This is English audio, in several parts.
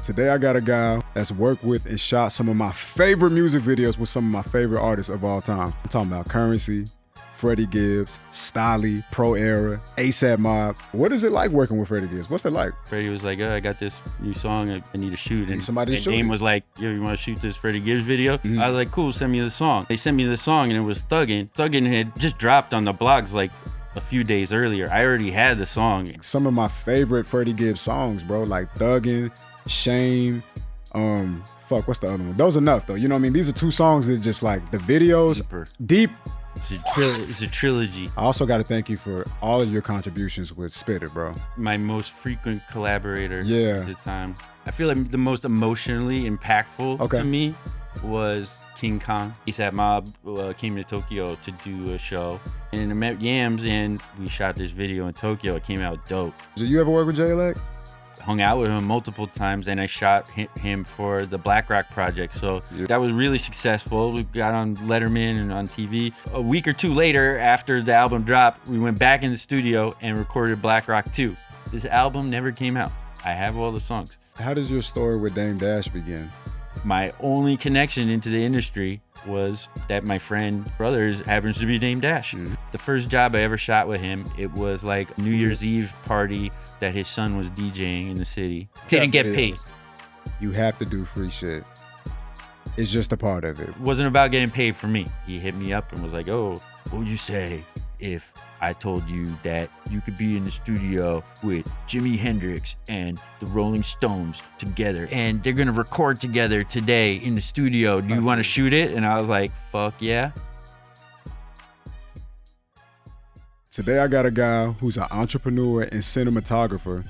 Today I got a guy that's worked with and shot some of my favorite music videos with some of my favorite artists of all time. I'm talking about Curren, Freddie, Gibbs, Styley, Pro Era, ASAP Mob. What is it like working with Freddie Gibbs? What's it like? Freddie was like, I got this new song I need to shoot. And somebody to shoot Dame it. was like, yo, you want to shoot this Freddie Gibbs video? I was like, cool, send me the song. They sent me the song and it was Thuggin'. Thuggin' had just dropped on the blogs like a few days earlier. I already had the song. Some of my favorite Freddie Gibbs songs, bro, like Thuggin', Shame, what's the other one? Those Enough though, you know what I mean? These are two songs that just like the videos, deep. It's a trilogy. I also got to thank you for all of your contributions with Spit It, bro. My most frequent collaborator at the time. I feel like the most emotionally impactful to me was King Kong. ASAP Mob came to Tokyo to do a show. And I met Yams and we shot this video in Tokyo. It came out dope. Did you ever work with J-Leg? Hung out with him multiple times and I shot him for the Black Rock project. So that was really successful. We got on Letterman and on TV. A week or two later, after the album dropped, we went back in the studio and recorded Black Rock 2. This album never came out. I have all the songs. How does your story with Dame Dash begin? My only connection into the industry was that my friend brothers happens to be Dame Dash. The first job I ever shot with him, it was like a New Year's Eve party that his son was DJing in the city. Didn't get paid. You have to do free shit. It's just a part of it. It wasn't about getting paid for me. He hit me up and was like, oh, what would you say if I told you that you could be in the studio with Jimi Hendrix and the Rolling Stones together and they're gonna record together today in the studio. Do you want to shoot it? And I was like, fuck yeah. Today I got a guy who's an entrepreneur and cinematographer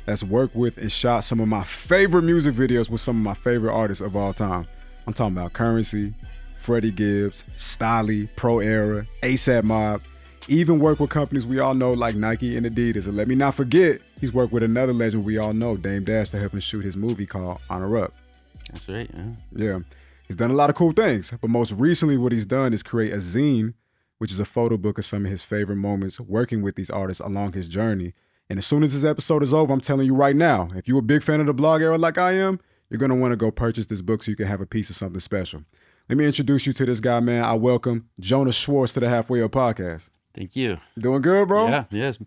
that's worked with and shot some of my favorite music videos with some of my favorite artists of all time. I'm talking about Curren, Freddie Gibbs, Styley, Pro Era, ASAP Mob. Even worked with companies we all know like Nike and Adidas. And let me not forget, he's worked with another legend we all know, Dame Dash, to help him shoot his movie called Honor Up. That's right, Yeah. He's done a lot of cool things, but most recently what he's done is create a zine, which is a photo book of some of his favorite moments working with these artists along his journey. And as soon as this episode is over, I'm telling you right now, if you're a big fan of the blog era like I am, you're going to want to go purchase this book so you can have a piece of something special. Let me introduce you to this guy, man. I welcome jonahschwartz to the Halfway Up podcast. Thank you. Doing good, bro? Yeah, it's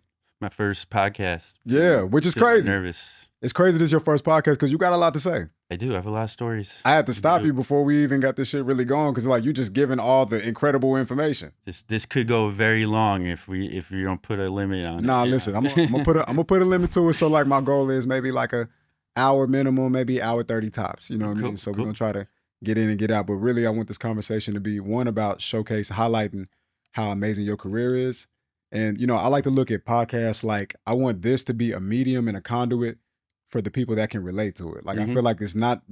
my first podcast. Yeah, which is crazy. Nervous. It's crazy this is your first podcast because you got a lot to say. I do. I have a lot of stories. I had to stop you before we even got this shit really going because like you just giving all the incredible information. This could go very long if you don't put a limit on it. Nah, listen, I'm gonna put a limit to it. So like my goal is maybe like a hour minimum, maybe hour 30 tops. You know what I mean? So we're gonna try to get in and get out. But really, I want this conversation to be one about highlighting how amazing your career is. And, you know, I like to look at podcasts like I want this to be a medium and a conduit for the people that can relate to it. Like, I feel like it's not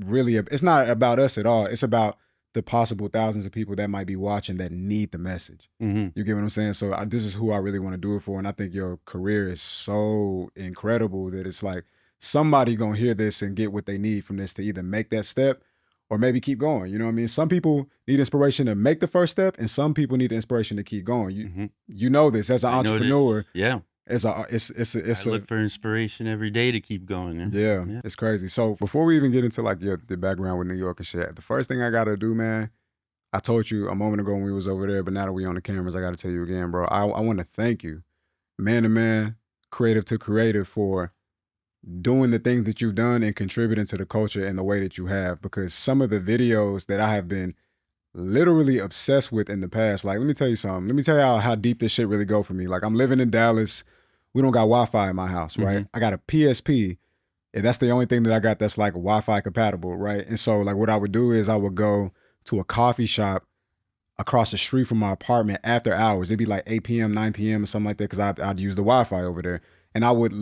about us at all. It's about the possible thousands of people that might be watching that need the message. You get what I'm saying? So this is who I really want to do it for. And I think your career is so incredible that it's like somebody going to hear this and get what they need from this to either make that step or maybe keep going. You know what I mean? Some people need inspiration to make the first step, and some people need the inspiration to keep going. You know this as an entrepreneur. Yeah. I look for inspiration every day to keep going. Yeah, it's crazy. So before we even get into like the background with New York and shit, the first thing I gotta do, man, I told you a moment ago when we was over there, but now that we on the cameras, I gotta tell you again, bro. I want to thank you, man to man, creative to creative, for doing the things that you've done and contributing to the culture in the way that you have, because some of the videos that I have been literally obsessed with in the past, like, let me tell you something. Let me tell you how deep this shit really go for me. Like, I'm living in Dallas. We don't got Wi-Fi in my house, right? I got a PSP, and that's the only thing that I got that's like Wi-Fi compatible, right? And so like what I would do is I would go to a coffee shop across the street from my apartment after hours. It'd be like 8 p.m., 9 p.m. or something like that, because I'd use the Wi-Fi over there. And I would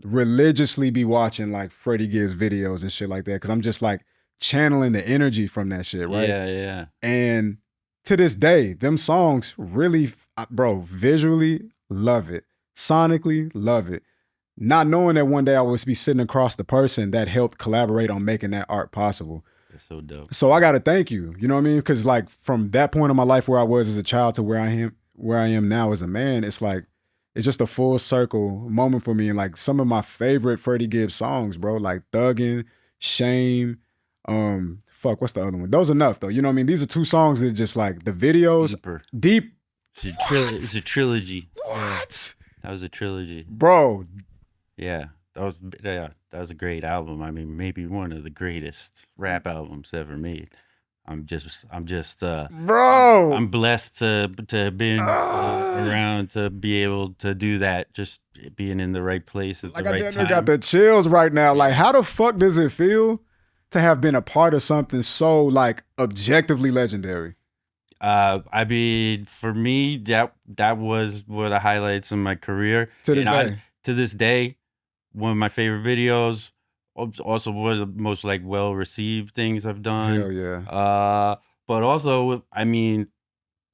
religiously be watching like Freddie Gibbs videos and shit like that, because I'm just like channeling the energy from that shit, right? Yeah. And to this day, them songs really, bro, visually love it. Sonically love it. Not knowing that one day I would be sitting across the person that helped collaborate on making that art possible. That's so dope. So I got to thank you. You know what I mean? Because like from that point in my life where I was as a child to where I am now as a man, it's like it's just a full circle moment for me. And like some of my favorite Freddie Gibbs songs, bro, like Thuggin', Shame, what's the other one? Those Enough though. You know what I mean? These are two songs that just like the videos deep. It's a trilogy. What? That was a trilogy, bro. Yeah, that was a great album. I mean, maybe one of the greatest rap albums ever made. I'm just bro. I'm blessed to have been around to be able to do that. Just being in the right place at the right time. I got the chills right now. Like, how the fuck does it feel to have been a part of something so like objectively legendary? I mean, for me, that was one of the highlights of my career. To this day, one of my favorite videos. Also, one of the most like well received things I've done. Hell yeah. But also, I mean,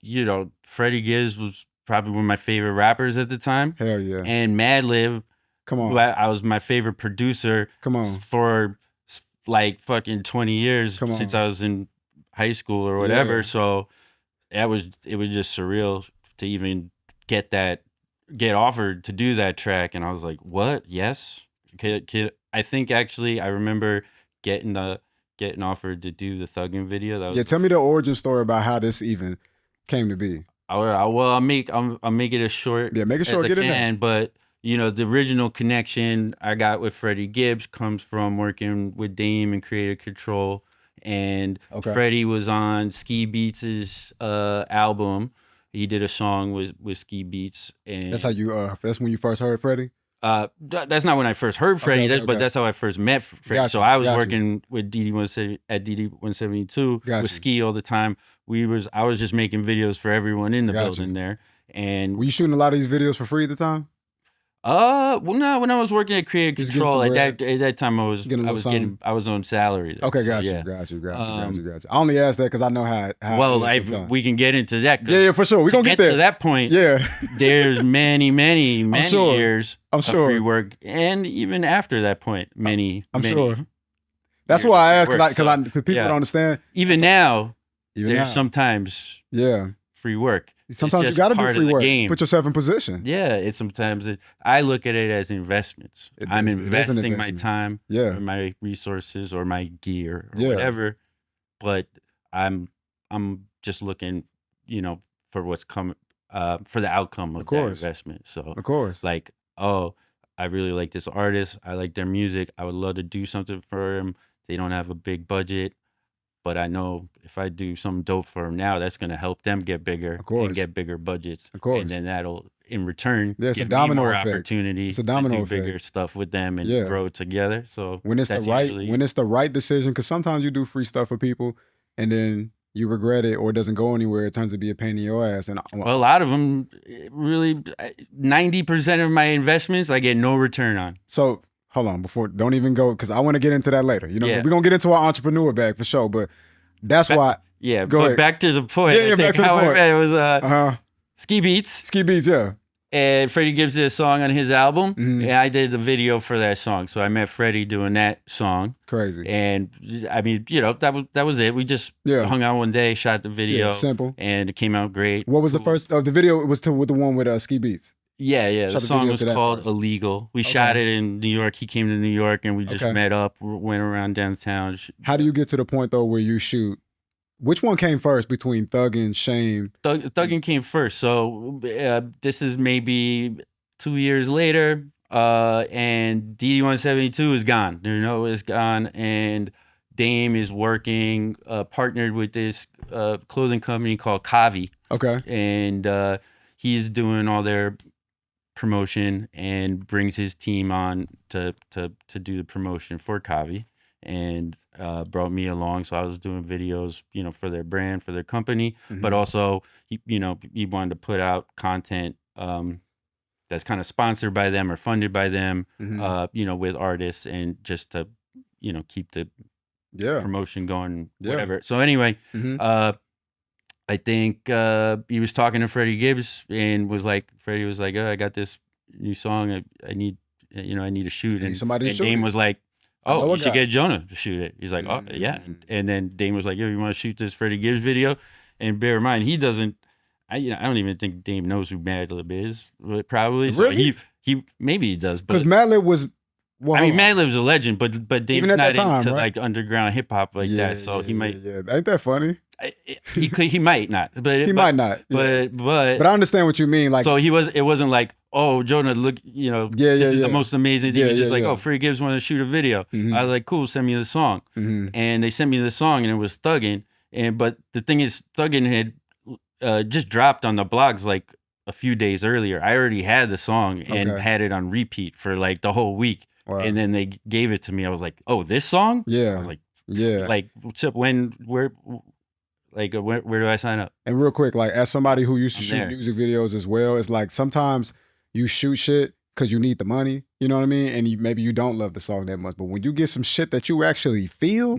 you know, Freddie Gibbs was probably one of my favorite rappers at the time. Hell yeah. And Madlib, come on, I was my favorite producer. Come on, for like fucking 20 years since I was in high school or whatever. Yeah. So it was just surreal to even get offered to do that track, and I was like, what? Yes. I think actually I remember getting offered to do the Thuggin' video. Tell me the origin story about how this even came to be. I'll make it as short. Yeah, make it short. Get in there. But you know, the original connection I got with Freddie Gibbs comes from working with Dame and Creative Control, and Freddie was on Ski Beats' album. He did a song with Ski Beats, and that's how you. That's when you first heard Freddie. That's not when I first heard Freddie, but that's how I first met Freddie. So I was working with at DD172 with Ski all the time. I was just making videos for everyone in the building there. And were you shooting a lot of these videos for free at the time? Well, no. When I was working at Creative Control, at that time I was on salary there. Okay, got you. I only asked that because I know how. Well, we can get into that. Yeah, for sure. We're gonna get there. To that point. Yeah, there's many years of free work, and even after that point, I'm sure. That's why I asked because people don't understand. Even now, there's sometimes free work. Sometimes you got to do free work. Game. Put yourself in position. Yeah, I look at it as investments. I'm investing my time, or my resources, or my gear, or whatever. But I'm just looking, you know, for what's coming, for the outcome of that investment. So, of course, like, oh, I really like this artist. I like their music. I would love to do something for them. They don't have a big budget. But I know if I do something dope for them now, that's going to help them get bigger and get bigger budgets. Of course. And then that'll, in return, give me more opportunity to do bigger stuff with them and grow together. So when it's the right decision, because sometimes you do free stuff for people and then you regret it or it doesn't go anywhere, it turns to be a pain in your ass. And a lot of them, really, 90% of my investments, I get no return on. So hold on, don't even go, because I want to get into that later. You know, we're going to get into our entrepreneur bag for sure, but that's why. Yeah, go ahead. Back to the point. Yeah, back to the point. It was Ski Beats. Ski Beats, yeah. And Freddie Gibbs did a song on his album, and I did the video for that song. So I met Freddie doing that song. Crazy. And I mean, you know, that was it. We just hung out one day, shot the video. Yeah, simple. And it came out great. What was the first? The video was with the one with Ski Beats. Yeah. The song was called Illegal. We shot it in New York. He came to New York and we just met up, went around downtown. How do you get to the point though where you shoot? Which one came first between Thuggin', Shame? Thuggin' came first. So this is maybe 2 years later, and DD172 is gone. You know, it's gone, and Dame is working, partnered with this clothing company called Kavi. Okay. And he's doing all their promotion and brings his team on to do the promotion for Kavi, and brought me along. So I was doing videos, you know, for their brand, for their company, but also he wanted to put out content that's kind of sponsored by them or funded by them, you know, with artists, and just to, you know, keep the promotion going, whatever. So anyway, I think he was talking to Freddie Gibbs and Freddie was like, oh, I got this new song. I need to shoot. And Dame was like, oh, you should get Jonah to shoot it. He's like, oh, yeah. And then Dame was like, yo, you want to shoot this Freddie Gibbs video? And bear in mind, he doesn't, I don't even think Dame knows who Madlib is. Probably. So Really? he maybe he does, Because but Madlib was. Well, I mean, Madlib's a legend, but Dame's even at not that time, into right? like underground hip hop like that. So he might. Yeah. Ain't that funny? He might not, but He might not. Yeah. But I understand what you mean. Like, so it wasn't like, oh, Jonah, look, this is the most amazing thing. He was just like, oh, Freddie Gibbs wanted to shoot a video. I was like, cool, send me the song. And they sent me the song, and it was Thuggin'. But the thing is, Thuggin' had just dropped on the blogs like a few days earlier. I already had the song and had it on repeat for like the whole week. Wow. And then they gave it to me. I was like, oh, this song? Yeah. I was like, like, where do I sign up? And real quick, like, as somebody who used to shoot music videos as well, it's like sometimes you shoot shit because you need the money, you know what I mean? And maybe you don't love the song that much, but when you get some shit that you actually feel,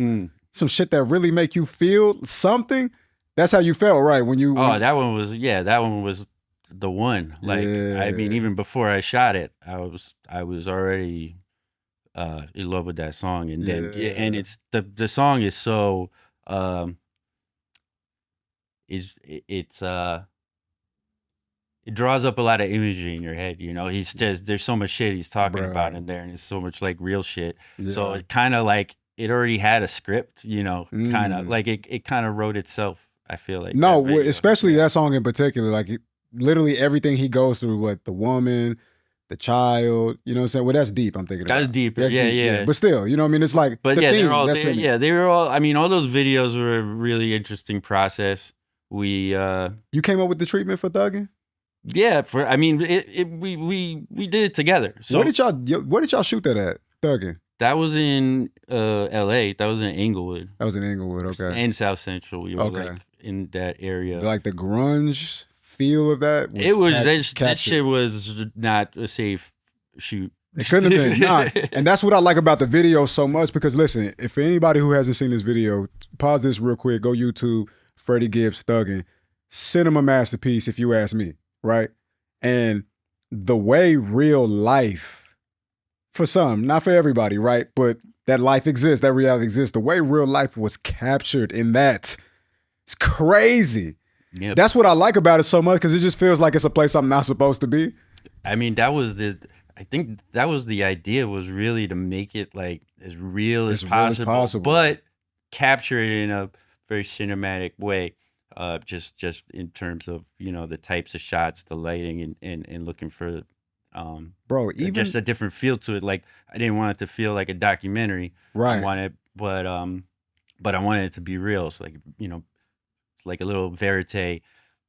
some shit that really make you feel something, that's how you felt, right? That one was the one. Like, I mean, even before I shot it, I was already in love with that song. And then, and it's the song is so, it draws up a lot of imagery in your head, He's just, there's so much shit he's talking about in there, and it's so much like real shit. So it kind of like it already had a script, kind of like it kind of wrote itself. I feel like especially that song in particular, like literally everything he goes through, with the woman, the child, you know what I'm saying? Well, that's deep. I'm thinking that's deep. That's deep. Yeah. But still, you know what I mean? It's like, but they were all. I mean, all those videos were a really interesting process. You came up with the treatment for Thuggin'? Yeah, we did it together. So where did y'all shoot that at, Thuggin'? That was in L.A. That was in Inglewood. Okay. And South Central. We were like in that area. Like the grunge feel of that. That shit was not a safe shoot. It couldn't have been. Nah. And that's what I like about the video so much, because listen, if anybody who hasn't seen this video, pause this real quick, go YouTube, Freddie Gibbs Thuggin', cinema masterpiece if you ask me, right? And the way real life, for some, not for everybody, right? But that life exists, that reality exists. The way real life was captured in that, it's crazy. Yep. That's what I like about it so much, because it just feels like it's a place I'm not supposed to be. I mean, I think that was the idea, was really to make it like as real as possible, but capture it in a very cinematic way. Just in terms of, the types of shots, the lighting, and looking for even just a different feel to it. Like, I didn't want it to feel like a documentary. Right. But I wanted it to be real. So like a little verite,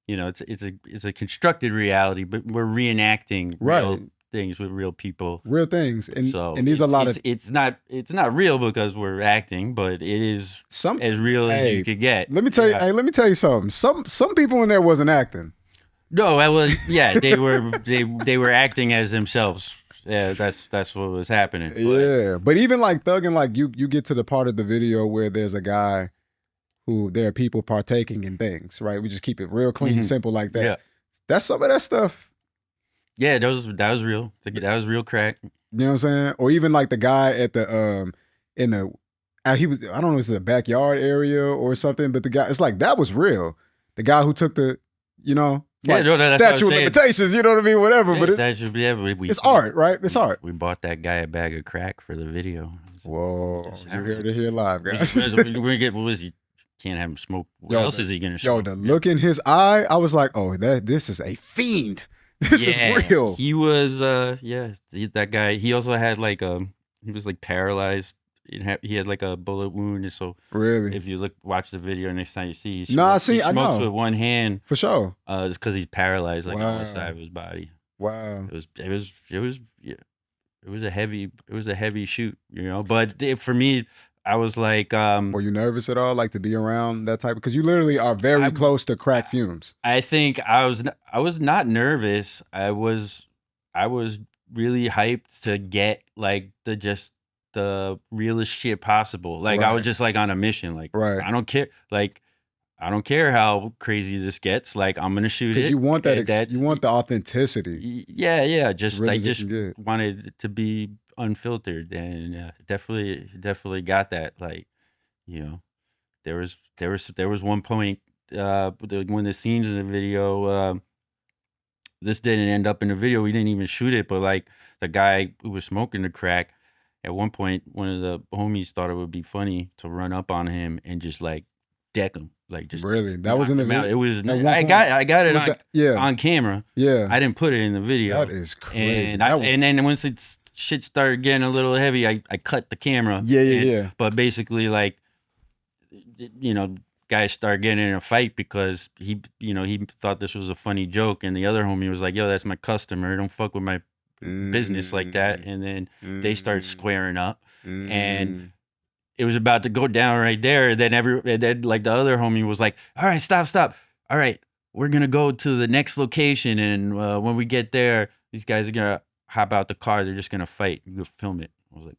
it's a constructed reality, but we're reenacting real things with real people, real things. And these are a lot of, it's not real because we're acting, but it is as real as you could get. Let me tell you, let me tell you something. Some people in there wasn't acting. No, they were acting as themselves. Yeah, that's what was happening. But even like Thuggin', like you get to the part of the video where there's a guy who, there are people partaking in things, right? We just keep it real clean, simple like that. Yeah. That's some of that stuff. Yeah, that was real. That was real crack. You know what I'm saying? Or even like the guy at the he was, I don't know if it's a backyard area or something, but the guy, it's like, that was real. The guy who took the, statute of limitations, you know what I mean? Whatever. But it's art, right? It's art. We bought that guy a bag of crack for the video. Whoa, you're here to hear live, guys. Can't have him smoke. What else is he gonna smoke? The look in his eye, I was like, oh, this is a fiend. This is real. He was, that guy. He also had like he was like paralyzed. He had like a bullet wound, and so really, if you watch the video next time you see, he smokes with one hand for sure. It's because he's paralyzed, like on the side of his body. Wow. It was a heavy shoot, But for me, I was like, were you nervous at all, like, to be around that type? Because you literally are very close to crack fumes. I think I was not nervous. I was really hyped to get like the realest shit possible. Like, I was just like on a mission. Like, I don't care. Like, I don't care how crazy this gets. Like, I'm gonna shoot it. Because you want you want the authenticity. Yeah. Just I just wanted it to be unfiltered, and definitely got that. Like, there was one point when the scenes in the video, this didn't end up in the video. We didn't even shoot it, but like the guy who was smoking the crack, at one point, one of the homies thought it would be funny to run up on him and just like deck him, like just really. That was in the video. It was. I got it on camera. Yeah, I didn't put it in the video. That is crazy. And then once shit started getting a little heavy, I cut the camera. Yeah. But basically, like, you know, guys started getting in a fight because he thought this was a funny joke, and the other homie was like, "Yo, that's my customer. Don't fuck with my business like that." And then they started squaring up, and it was about to go down right there. And then like the other homie was like, "All right, stop. All right, we're gonna go to the next location, and when we get there, these guys are gonna hop out the car. They're just gonna fight. We'll film it." I was like,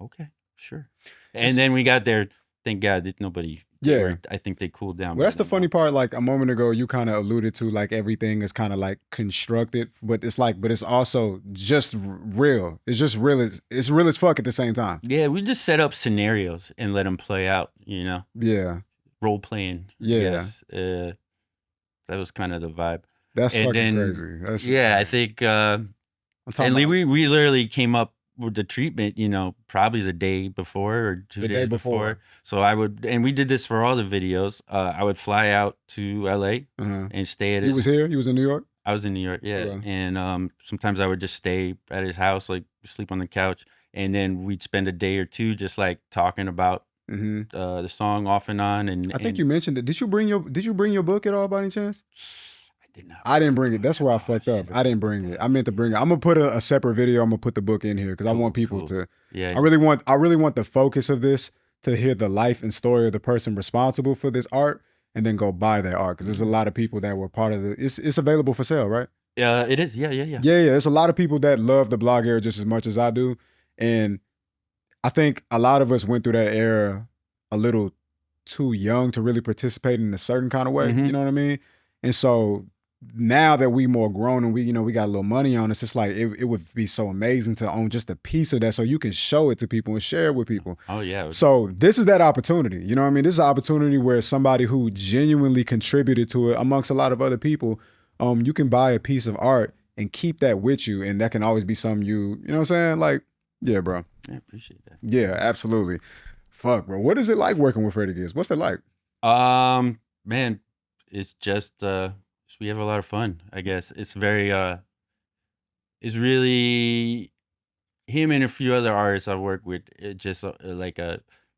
"Okay, sure." And then we got there. Thank God that nobody. Yeah, I think they cooled down. Well, that's the funny part. Like a moment ago, you kind of alluded to like everything is kind of like constructed, but it's also just real. It's just real. It's real as fuck at the same time. Yeah, we just set up scenarios and let them play out. You know. Yeah. Role playing. Yeah. That was kind of the vibe. That's fucking crazy. That's I think. And we literally came up with the treatment, you know, probably the day before or 2 days before. So and we did this for all the videos. I would fly out to LA and stay at his. He was here? He was in New York? I was in New York, yeah. And sometimes I would just stay at his house, like sleep on the couch. And then we'd spend a day or two just like talking about the song off and on. And I think you mentioned it. Did you bring your book at all by any chance? I didn't bring it. That's where I fucked up. I didn't bring it. I meant to bring it. I'm gonna put a separate video. I'm gonna put the book in here because I want people to. Yeah. I really want the focus of this to hear the life and story of the person responsible for this art, and then go buy that art because there's a lot of people that were part of the. It's available for sale, right? Yeah, it is. Yeah. Yeah. There's a lot of people that love the blog era just as much as I do, and I think a lot of us went through that era a little too young to really participate in a certain kind of way. You know what I mean? And so. Now that we more grown and we got a little money on us, it's like it would be so amazing to own just a piece of that so you can show it to people and share it with people. Oh yeah. So this is that opportunity. You know what I mean? This is an opportunity where somebody who genuinely contributed to it amongst a lot of other people, you can buy a piece of art and keep that with you, and that can always be something you know what I'm saying? Like, yeah, bro. I appreciate that. Yeah, absolutely. Fuck, bro. What is it like working with Freddie Gibbs? What's it like? Man, it's just we have a lot of fun, I guess. It's very, it's really him and a few other artists I work with. It just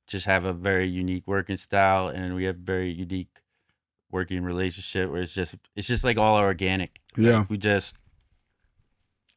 just have a very unique working style, and we have very unique working relationship where it's just like all organic. Yeah, like we just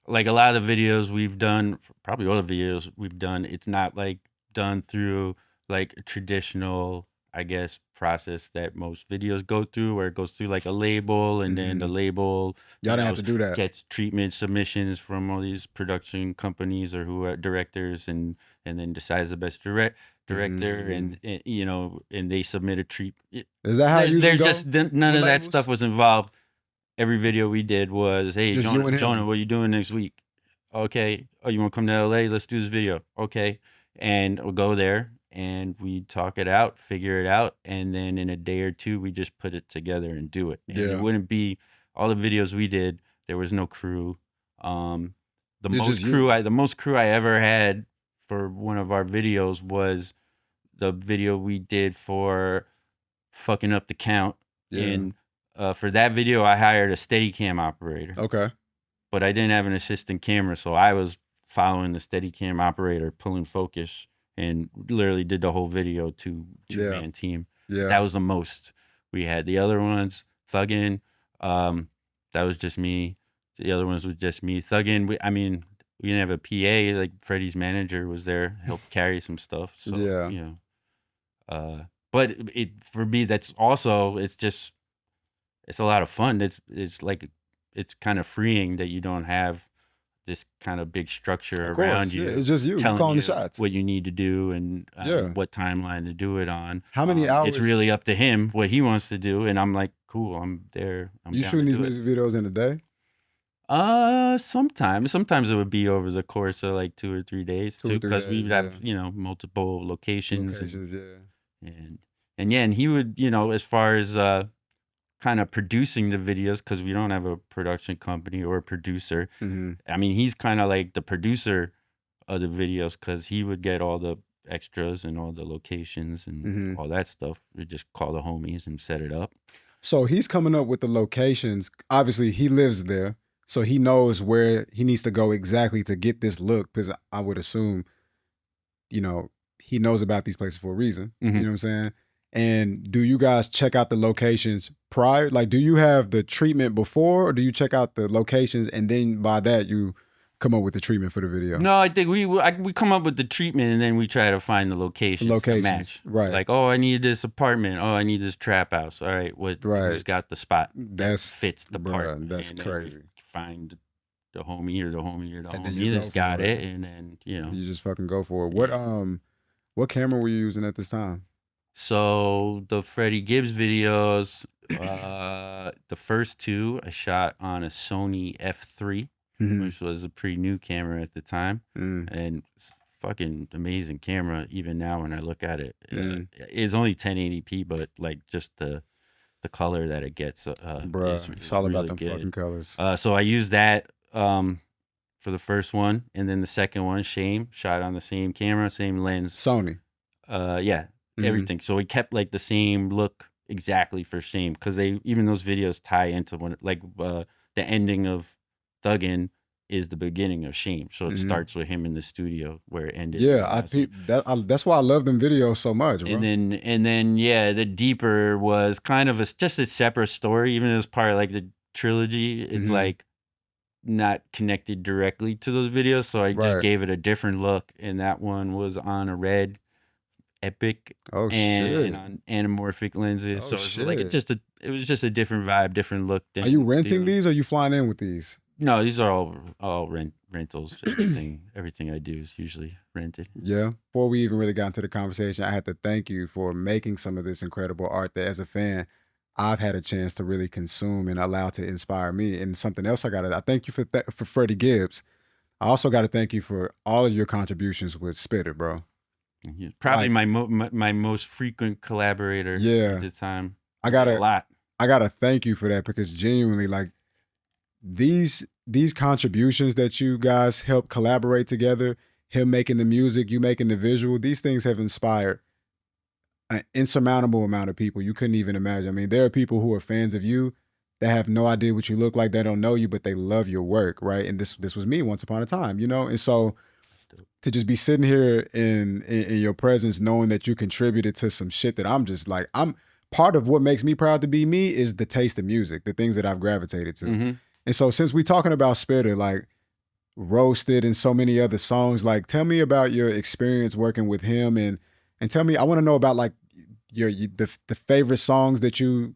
like a lot of the videos we've done, probably all the videos we've done. It's not like done through like a traditional, I guess, process that most videos go through, where it goes through like a label, and then the label y'all don't have to do that, gets treatment submissions from all these production companies or who are directors, and then decides the best director, and you know, and they submit a treat. Is that how you there's just none of that stuff was involved. Every video we did was, hey, Jonah, what are you doing next week? Okay. Oh, you want to come to LA? Let's do this video. Okay. And we'll go there. And we talk it out, figure it out, and then in a day or two, we just put it together and do it. And it wouldn't be all the videos we did. There was no crew. The most crew I ever had for one of our videos was the video we did for fucking up the count. Yeah. And for that video, I hired a Steadicam operator. Okay. But I didn't have an assistant camera, so I was following the Steadicam operator, pulling focus. And literally did the whole video two-man team. Yeah. That was the most we had. The other ones, Thuggin, that was just me. The other ones was just me. Thuggin, we didn't have a PA. Like Freddie's manager was there, helped carry some stuff. So, you know. But for me, that's also, it's a lot of fun. It's like, it's kind of freeing that you don't have this kind of big structure around you. Yeah, it's just you calling the shots. What you need to do and what timeline to do it on. How many hours? It's really up to him what he wants to do, and I'm like, cool, I'm there. You shooting these music videos in a day? Sometimes it would be over the course of like 2 or 3 days too, because we would have multiple locations. And he would, as far as kind of producing the videos because we don't have a production company or a producer. Mm-hmm. I mean, he's kind of like the producer of the videos because he would get all the extras and all the locations and all that stuff. We just call the homies and set it up. So he's coming up with the locations. Obviously, he lives there, so he knows where he needs to go exactly to get this look. Because I would assume, you know, he knows about these places for a reason. You know what I'm saying? And do you guys check out the locations prior? Like, do you have the treatment before, or do you check out the locations and then by that you come up with the treatment for the video? No, I think we come up with the treatment and then we try to find the locations to match. Right. Like, oh, I need this apartment. Oh, I need this trap house. All right, who's got the spot that fits the part? That's crazy. Find the homie or the homie or the homie that's got it, and then you just fucking go for it. What camera were you using at this time? So the Freddie Gibbs videos, the first two I shot on a Sony F3, which was a pretty new camera at the time, and it's fucking amazing camera. Even now when I look at it, it's only 1080p, but like just the color that it gets, bruh, it's all about them fucking colors. So I used that for the first one, and then the second one, Shame, shot on the same camera, same lens. Sony. Yeah. Everything. So we kept like the same look exactly for Shame because even those videos tie into one, like the ending of Thuggin' is the beginning of Shame. So it starts with him in the studio where it ended. Yeah, that's why I love them videos so much, bro. And then yeah, the Deeper was kind of just a separate story, even as part of like the trilogy. It's like not connected directly to those videos. So I just gave it a different look, and that one was on a red Epic and on anamorphic lenses. So it's like it was just a different vibe, different look. Are you renting these, or are you flying in with these? No, these are all rentals. Everything I do is usually rented. Yeah. Before we even really got into the conversation, I had to thank you for making some of this incredible art that, as a fan, I've had a chance to really consume and allow to inspire me. And something else I thank you for Freddie Gibbs. I also got to thank you for all of your contributions with Spitter, bro. Probably my most frequent collaborator at the time. I gotta thank you for that, because genuinely, like, these contributions that you guys help collaborate together, him making the music, you making the visual, these things have inspired an insurmountable amount of people. You couldn't even imagine. I mean, there are people who are fans of you that have no idea what you look like, they don't know you, but they love your work, right? And this was me once upon a time, you know? And so to just be sitting here in your presence, knowing that you contributed to some shit that I'm just like, I'm part of what makes me proud to be me is the taste of music, the things that I've gravitated to. And so since we talking about Spitter, like Roasted and so many other songs, like tell me about your experience working with him, and tell me, I want to know about like the favorite songs that you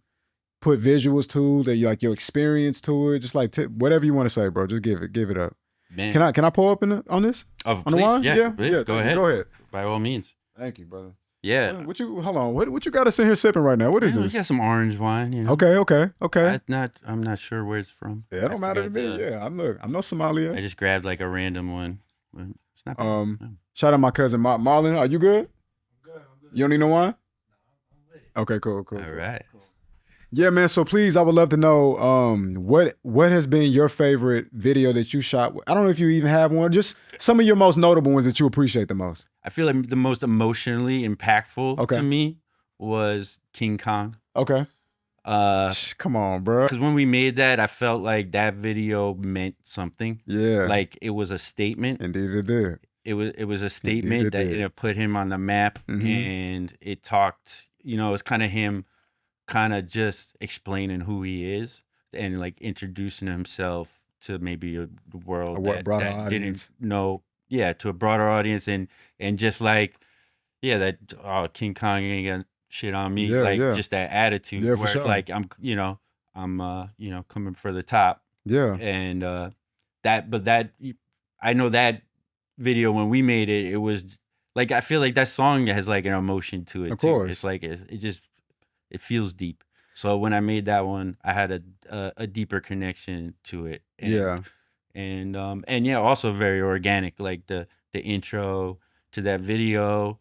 put visuals to, that you like your experience to it, just like whatever you want to say, bro. Just give it up. Man. Can I pull up on this? On the line? Yeah. Go ahead. By all means. Thank you, brother. Yeah. Hold on. What you got us in here sipping right now? What is this? I got some orange wine. You know? Okay. I'm not sure where it's from. Yeah, it don't matter to me. Yeah, I'm no Somalia. I just grabbed like a random one. It's not bad. Shout out my cousin Marlon. Are you good? I'm good. You don't need no wine? I'm ready. Okay, cool. All right. Cool. Yeah, man. So please, I would love to know what has been your favorite video that you shot. I don't know if you even have one. Just some of your most notable ones that you appreciate the most. I feel like the most emotionally impactful to me was King Kong. Okay. Come on, bro. Because when we made that, I felt like that video meant something. Yeah. Like it was a statement. Indeed, it did. It was a statement that put him on the map, and it talked. You know, it was kind of him. Kind of just explaining who he is and like introducing himself to maybe a world that didn't know, to a broader audience, and just like, that King Kong ain't got shit on me, just that attitude where it's like I'm coming for the top, and that I know that video when we made it, it was like I feel like that song has like an emotion to it of too. Course. It's like it feels deep. So when I made that one, I had a deeper connection to it. And also very organic, like the intro to that video.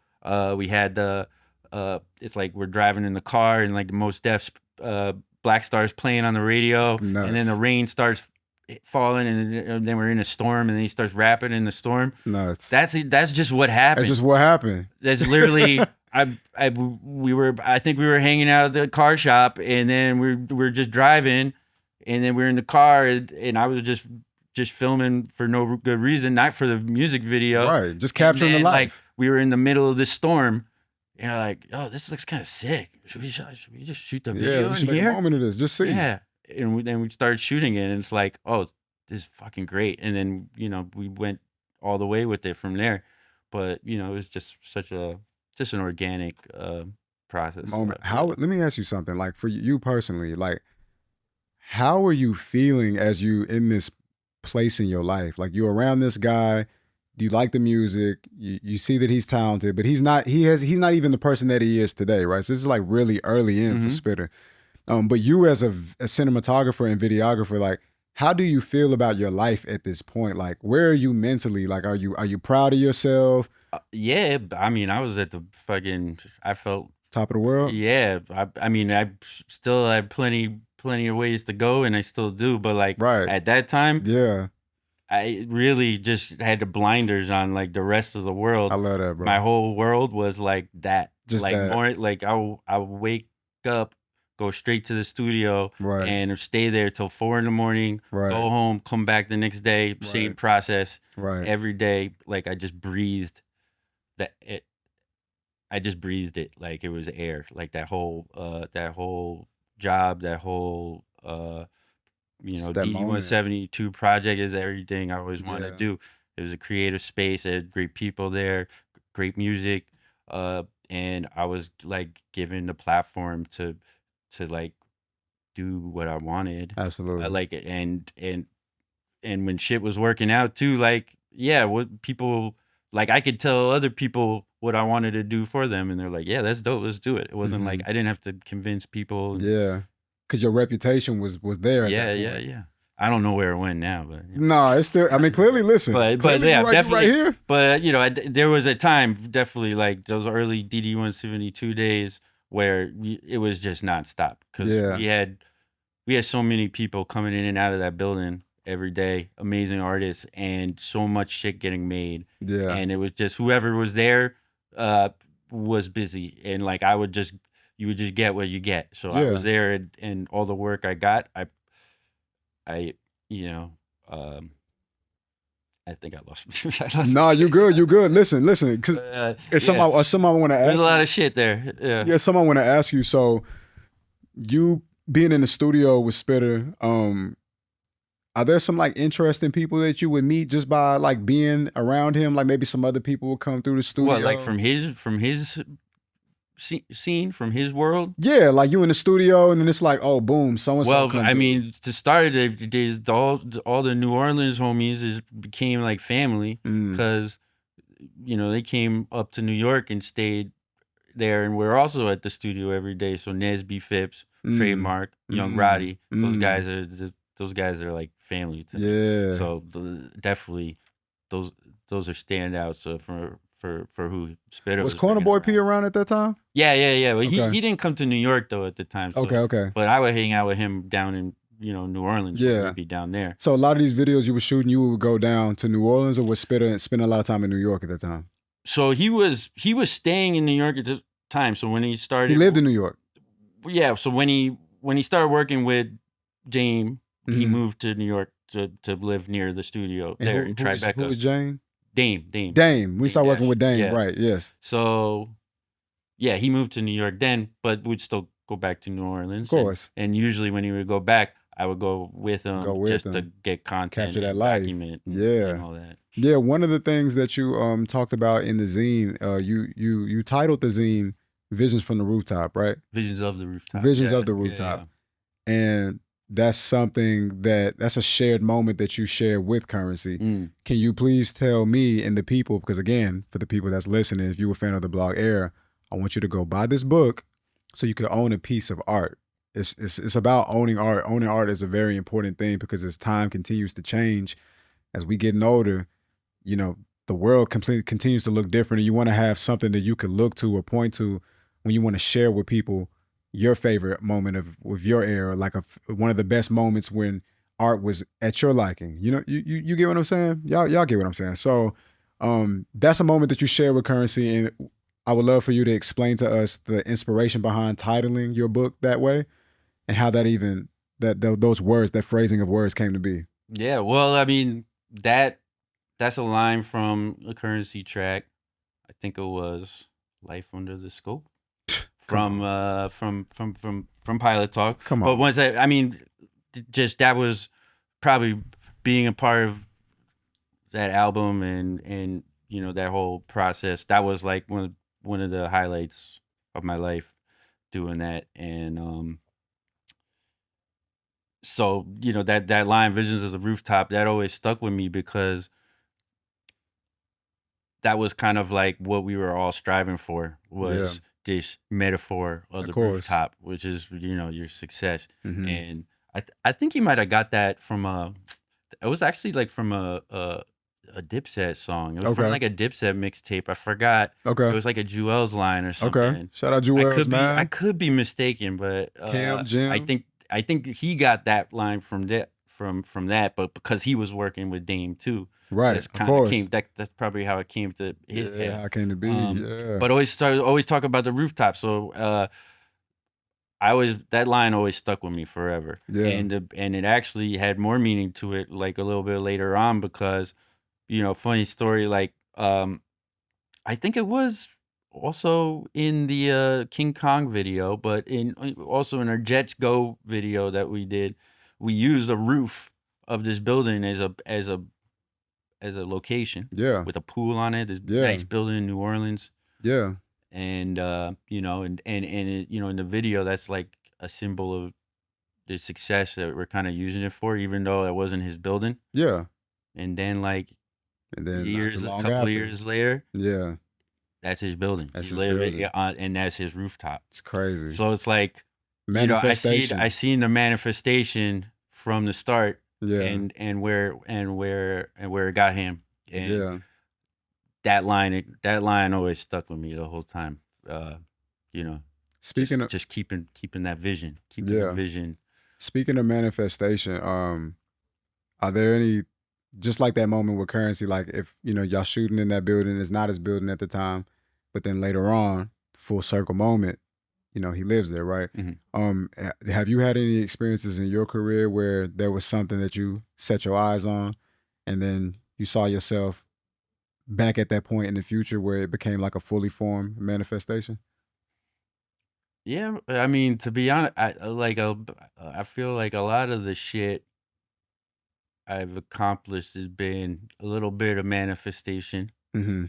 We had it's like we're driving in the car and like the Mos Def's Black Star's playing on the radio, Nuts. and then the rain starts falling, and then we're in a storm, and then he starts rapping in the storm. Nuts. That's just what happened. That's just what happened. That's literally. I think we were hanging out at the car shop, and then we're just driving, and then we're in the car, and I was just filming for no good reason, not for the music video. Right, just capturing the life. Like, we were in the middle of this storm, and we're like, oh, this looks kind of sick. Should we just shoot the video we should in make here? a moment of this. Just see. Yeah, and then we started shooting it, and it's like, oh, this is fucking great. And then, you know, we went all the way with it from there. But, you know, it was just just an organic process. Moment. Let me ask you something. Like, for you personally, like, how are you feeling as you in this place in your life? Like, you're around this guy, you like the music, you see that he's talented, but he's not even the person that he is today, right? So this is like really early in for Spitter. But you as a cinematographer and videographer, like, how do you feel about your life at this point? Like, where are you mentally? Like, are you proud of yourself? Yeah, I mean, I was at the I felt top of the world. Yeah, I mean, I still had plenty of ways to go, and I still do. But like, at that time, yeah, I really just had the blinders on, like the rest of the world. I love that, bro. My whole world was like that. Just like that. More like I would wake up, go straight to the studio, and stay there till 4 a.m. Go home, come back the next day, same process. Every day, like I just breathed I just breathed it like it was air. Like that whole job, that whole DD-172 project is everything I always wanted to do. It was a creative space. It had great people there, great music, and I was like given the platform to like do what I wanted. Absolutely. Like and when shit was working out too, like what people like, I could tell other people what I wanted to do for them, and they're like, yeah, that's dope, let's do it. It wasn't like I didn't have to convince people. Yeah, because your reputation was there. Yeah. I don't know where it went now, but no, it's still. I mean, clearly, listen. But clearly yeah, definitely. Right here. But you know, there was a time, definitely like those early DD-172 days where it was just nonstop because we had so many people coming in and out of that building every day, amazing artists, and so much shit getting made. Yeah, and it was just whoever was there was busy, and like you would just get what you get. So I was there, and all the work I got, I think I lost. No, you good. Listen, because someone want to ask. There's a lot of shit there. Yeah, someone want to ask you. So, you being in the studio with Spitter, are there some like interesting people that you would meet just by like being around him? Like maybe some other people will come through the studio. What, like from his scene, from his world? Yeah, like you in the studio, and then it's like, oh, boom, someone. Well, I mean, to start, all the New Orleans homies became like family because they came up to New York and stayed there, and we're also at the studio every day. So Nesby, Phipps, Trademark, Young Roddy, those guys are like family to me. So definitely those are standouts. So for who Spitter was Corner Boy P around at that time? Yeah. Well, he didn't come to New York though at the time. So, okay. But I would hang out with him down in New Orleans. Yeah, he'd be down there. So a lot of these videos you were shooting, you would go down to New Orleans, or was Spitter spending a lot of time in New York at that time? So he was staying in New York at the time. So when he started, he lived in New York. Yeah. So when he started working with Dame, he moved to New York to live near the studio there in Tribeca. Who was Jane? Dame. We started working with Dame, right? Yes. So, yeah, he moved to New York then, but we'd still go back to New Orleans. Of course. And usually when he would go back, I would go with him to get content, capture that life, document, and all that. Yeah, one of the things that you talked about in the zine, you titled the zine "Visions from the Rooftop," right? Visions of the Rooftop. Visions of the Rooftop, and that's something that's a shared moment that you share with Currency. Can you please tell me and the people, because again, for the people that's listening, if you're a fan of the blog Air, I want you to go buy this book so you can own a piece of art. It's about owning art. Owning art is a very important thing because as time continues to change, as we getting older, the world continues to look different, and you want to have something that you can look to or point to when you want to share with people your favorite moment with your era, like one of the best moments when art was at your liking. You know, you get what I'm saying? Y'all get what I'm saying. So that's a moment that you share with Currency, and I would love for you to explain to us the inspiration behind titling your book that way, and how that even those words, that phrasing of words came to be. Yeah, well, I mean, that's a line from a Currency track. I think it was "Life Under the Scope" from Pilot Talk. Come on. But once I mean, just that was probably being a part of that album and you know, that whole process. That was like one of the highlights of my life, doing that. And so, you know, that line, "Visions of the Rooftop," that always stuck with me because that was kind of like what we were all striving for, was this metaphor of the rooftop, which is, you know, your success. Mhm. And I think he might have got that from it was actually like from a Dipset song. It was from Okay. like a Dipset mixtape. I forgot. Okay. It was like a Jewel's line or something. Okay. Shout out Jewel's, man. I could be mistaken, but Cam, Jim. I think he got that line from that, but because he was working with Dame too. Right, That's of kind course. of that's probably how it came to his head. How it came to be. Yeah. But always talk about the rooftop. So that line always stuck with me forever. Yeah. And it actually had more meaning to it, like a little bit later on, because, you know, funny story, like I think it was also in the King Kong video, but also in our Jets Go video that we did, we used the roof of this building as a location. Yeah. With a pool on it. This nice building in New Orleans. Yeah. And you know, and it, you know, in the video, that's like a symbol of the success that we're kind of using it for, even though it wasn't his building. Yeah. And then a couple after. years later, yeah, that's his building. That's He his lived building. and that's his rooftop. It's crazy. So it's like, you know, I seen the manifestation from the start. Yeah. And where it got him. And yeah. that line always stuck with me the whole time. You know, Speaking of just keeping that vision, the vision. Speaking of manifestation, are there any, just like that moment with Currency, like if, you know, y'all shooting in that building, it's not his building at the time, but then later on, full circle moment, you know, he lives there, right? Mm-hmm. Have you had any experiences in your career where there was something that you set your eyes on and then you saw yourself back at that point in the future where it became like a fully formed manifestation? Yeah, I mean, to be honest, I feel like a lot of the shit I've accomplished has been a little bit of manifestation. Mm-hmm.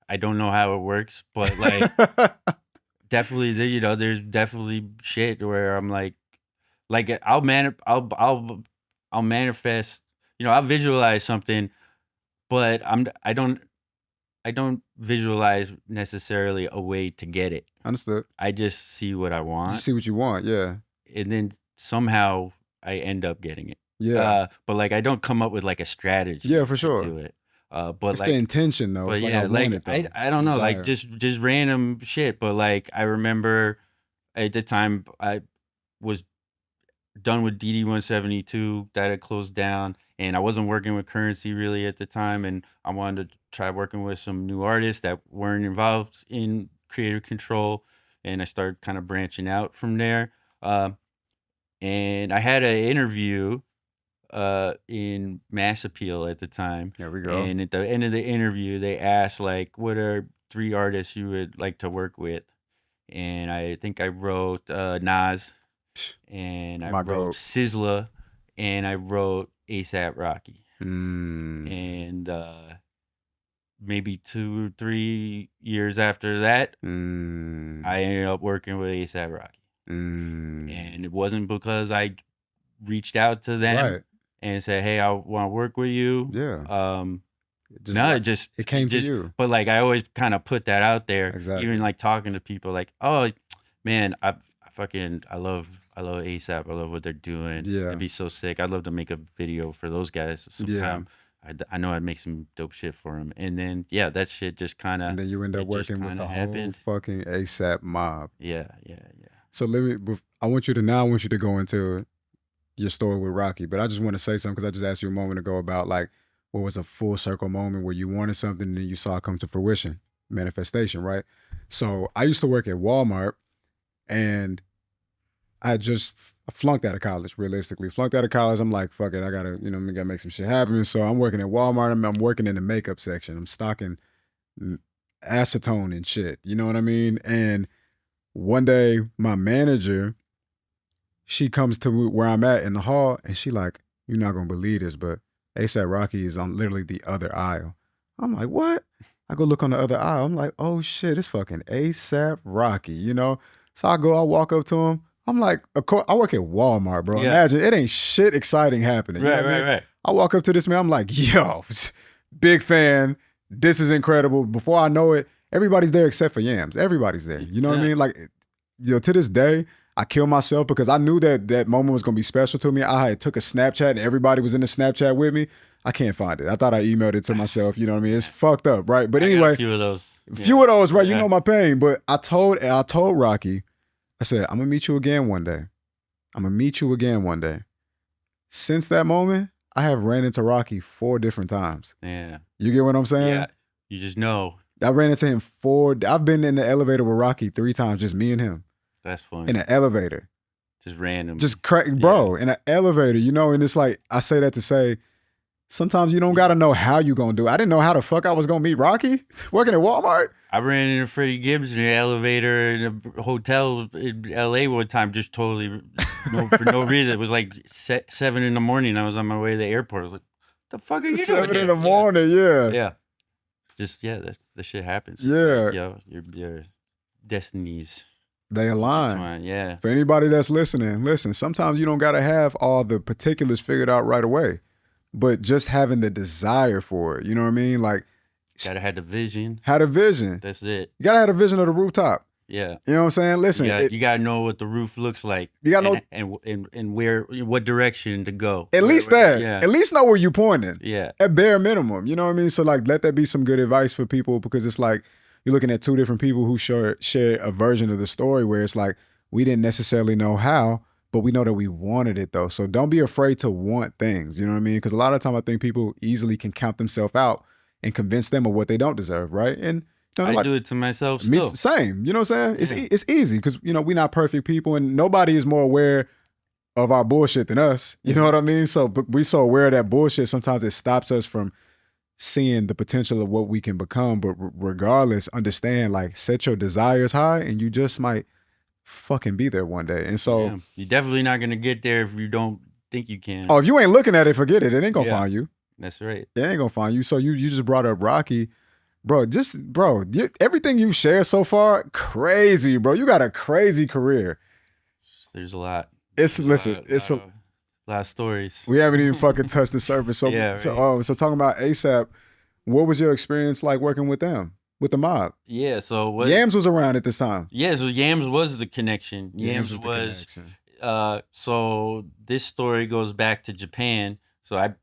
I don't know how it works, but like definitely, you know, there's definitely shit where I'm like I'll manifest, you know, I'll visualize something, but I don't visualize necessarily a way to get it. Understood. I just see what I want. You see what you want, yeah. And then somehow I end up getting it. Yeah. But like, I don't come up with like a strategy. Yeah, for sure. To do it. But it's like the intention though. But it's yeah, like I want it, though. I don't know, Desire. like just random shit. But like, I remember at the time I was done with DD 172, that had closed down, and I wasn't working with Currency really at the time, and I wanted to try working with some new artists that weren't involved in creative control, and I started kind of branching out from there. And I had an interview in Mass Appeal at the time. There we go. And at the end of the interview, they asked like, what are 3 artists you would like to work with? And I think I wrote Nas, and I wrote Sizzla, and I wrote A$AP Rocky. And maybe 2 or 3 years after that, I ended up working with A$AP Rocky. And it wasn't because I reached out to them and said, hey, I want to work with you. Yeah. It came to you. But like, I always kind of put that out there. Exactly. Even like talking to people like, oh man, I love A$AP. I love what they're doing. Yeah. It'd be so sick. I'd love to make a video for those guys sometime. I know I'd make some dope shit for them. And then, yeah, that shit just kind of. And then you end up working with the whole fucking A$AP mob. Yeah. So I want you to go into your story with Rocky, but I just want to say something because I just asked you a moment ago about like what was a full circle moment where you wanted something and then you saw it come to fruition, manifestation, right? So I used to work at Walmart and I just flunked out of college, realistically. Flunked out of college, I'm like, fuck it, I gotta make some shit happen. So I'm working at Walmart, I'm working in the makeup section. I'm stocking acetone and shit, you know what I mean? And one day, my manager, she comes to where I'm at in the hall, and she like, you're not gonna believe this, but ASAP Rocky is on literally the other aisle. I'm like, what? I go look on the other aisle. I'm like, oh shit, it's fucking ASAP Rocky, you know? So I walk up to him. I'm like, of course, I work at Walmart, bro. Yeah. Imagine, it ain't shit exciting happening. You know what I mean? Right. I walk up to this man, I'm like, yo, big fan. This is incredible. Before I know it, everybody's there except for Yams. Everybody's there. You know what I mean? Like, to this day, I kill myself because I knew that moment was going to be special to me. I had took a Snapchat and everybody was in the Snapchat with me. I can't find it. I thought I emailed it to myself. You know what I mean? It's fucked up, right? But anyway, a few of those. Right? Yeah. You know my pain. But I told Rocky, I said, I'm going to meet you again one day. Since that moment, I have ran into Rocky 4 different times. Yeah. You get what I'm saying? Yeah. You just know. I ran into him I've been in the elevator with Rocky 3 times, just me and him. That's funny. In an elevator. Just random. Just bro, in an elevator, you know, and it's like, I say that to say, sometimes you don't got to know how you going to do it. I didn't know how the fuck I was going to meet Rocky working at Walmart. I ran into Freddie Gibbs in an elevator in a hotel in LA one time, just totally for no reason. It was like 7 in the morning. I was on my way to the airport. I was like, what the fuck are you doing 7 here? in the morning, yeah. Yeah. Just, that's the shit happens. Yeah. Like, your destinies. They align. Yeah. For anybody that's listening, listen, sometimes you don't got to have all the particulars figured out right away, but just having the desire for it, you know what I mean? Like, gotta have the vision. Had a vision. That's it. You gotta have a vision of the rooftop. Yeah. You know what I'm saying? Listen, you gotta know what the roof looks like. You gotta know and what direction to go. At least that. Yeah. At least know where you're pointing. Yeah. At bare minimum. You know what I mean? So like, let that be some good advice for people, because it's like you're looking at 2 different people who share a version of the story where it's like we didn't necessarily know how, but we know that we wanted it though. So don't be afraid to want things. You know what I mean? Because a lot of time I think people easily can count themselves out and convince them of what they don't deserve, right? And I do it to myself still. Same. You know what I'm saying? Yeah. It's easy because, you know, we're not perfect people and nobody is more aware of our bullshit than us. You know what I mean? So we're so aware of that bullshit, sometimes it stops us from seeing the potential of what we can become. But regardless, understand, like, set your desires high and you just might fucking be there one day. And so you're definitely not going to get there if you don't think you can. Oh, if you ain't looking at it, forget it. It ain't going to find you. That's right. It ain't gonna find you. So you just brought up Rocky, bro. Everything you've shared so far, crazy, bro. You got a crazy career. There's a lot. It's a lot of stories. We haven't even fucking touched the surface. So right. So talking about ASAP, what was your experience like working with them, with the mob? Yeah. So Yams was around at this time. Yeah. So Yams was the connection. Yams was the connection. So this story goes back to Japan. So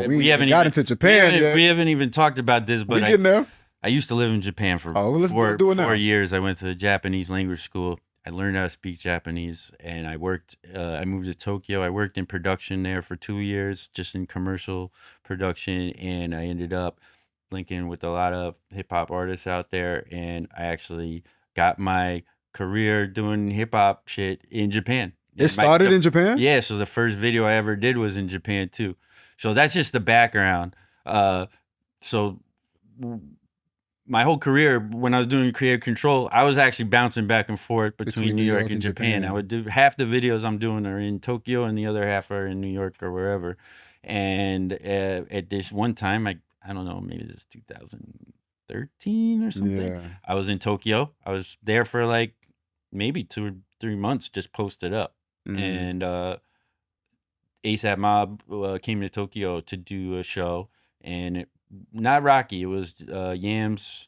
we haven't got into Japan yet. We haven't even talked about this, but I used to live in Japan for 4 years. I went to a Japanese language school. I learned how to speak Japanese, and I worked. I moved to Tokyo. I worked in production there for 2 years, just in commercial production, and I ended up linking with a lot of hip hop artists out there, and I actually got my career doing hip hop shit in Japan. It started in Japan? Yeah, so the first video I ever did was in Japan too. So that's just the background. So my whole career, when I was doing creative control, I was actually bouncing back and forth between New York and Japan. I would do half the videos I'm doing are in Tokyo and the other half are in New York or wherever. And at this one time, I don't know, maybe this is 2013 or something. Yeah. I was in Tokyo. I was there for like maybe 2 or 3 months, just posted up. And ASAP Mob came to Tokyo to do a show, and not Rocky. It was Yams,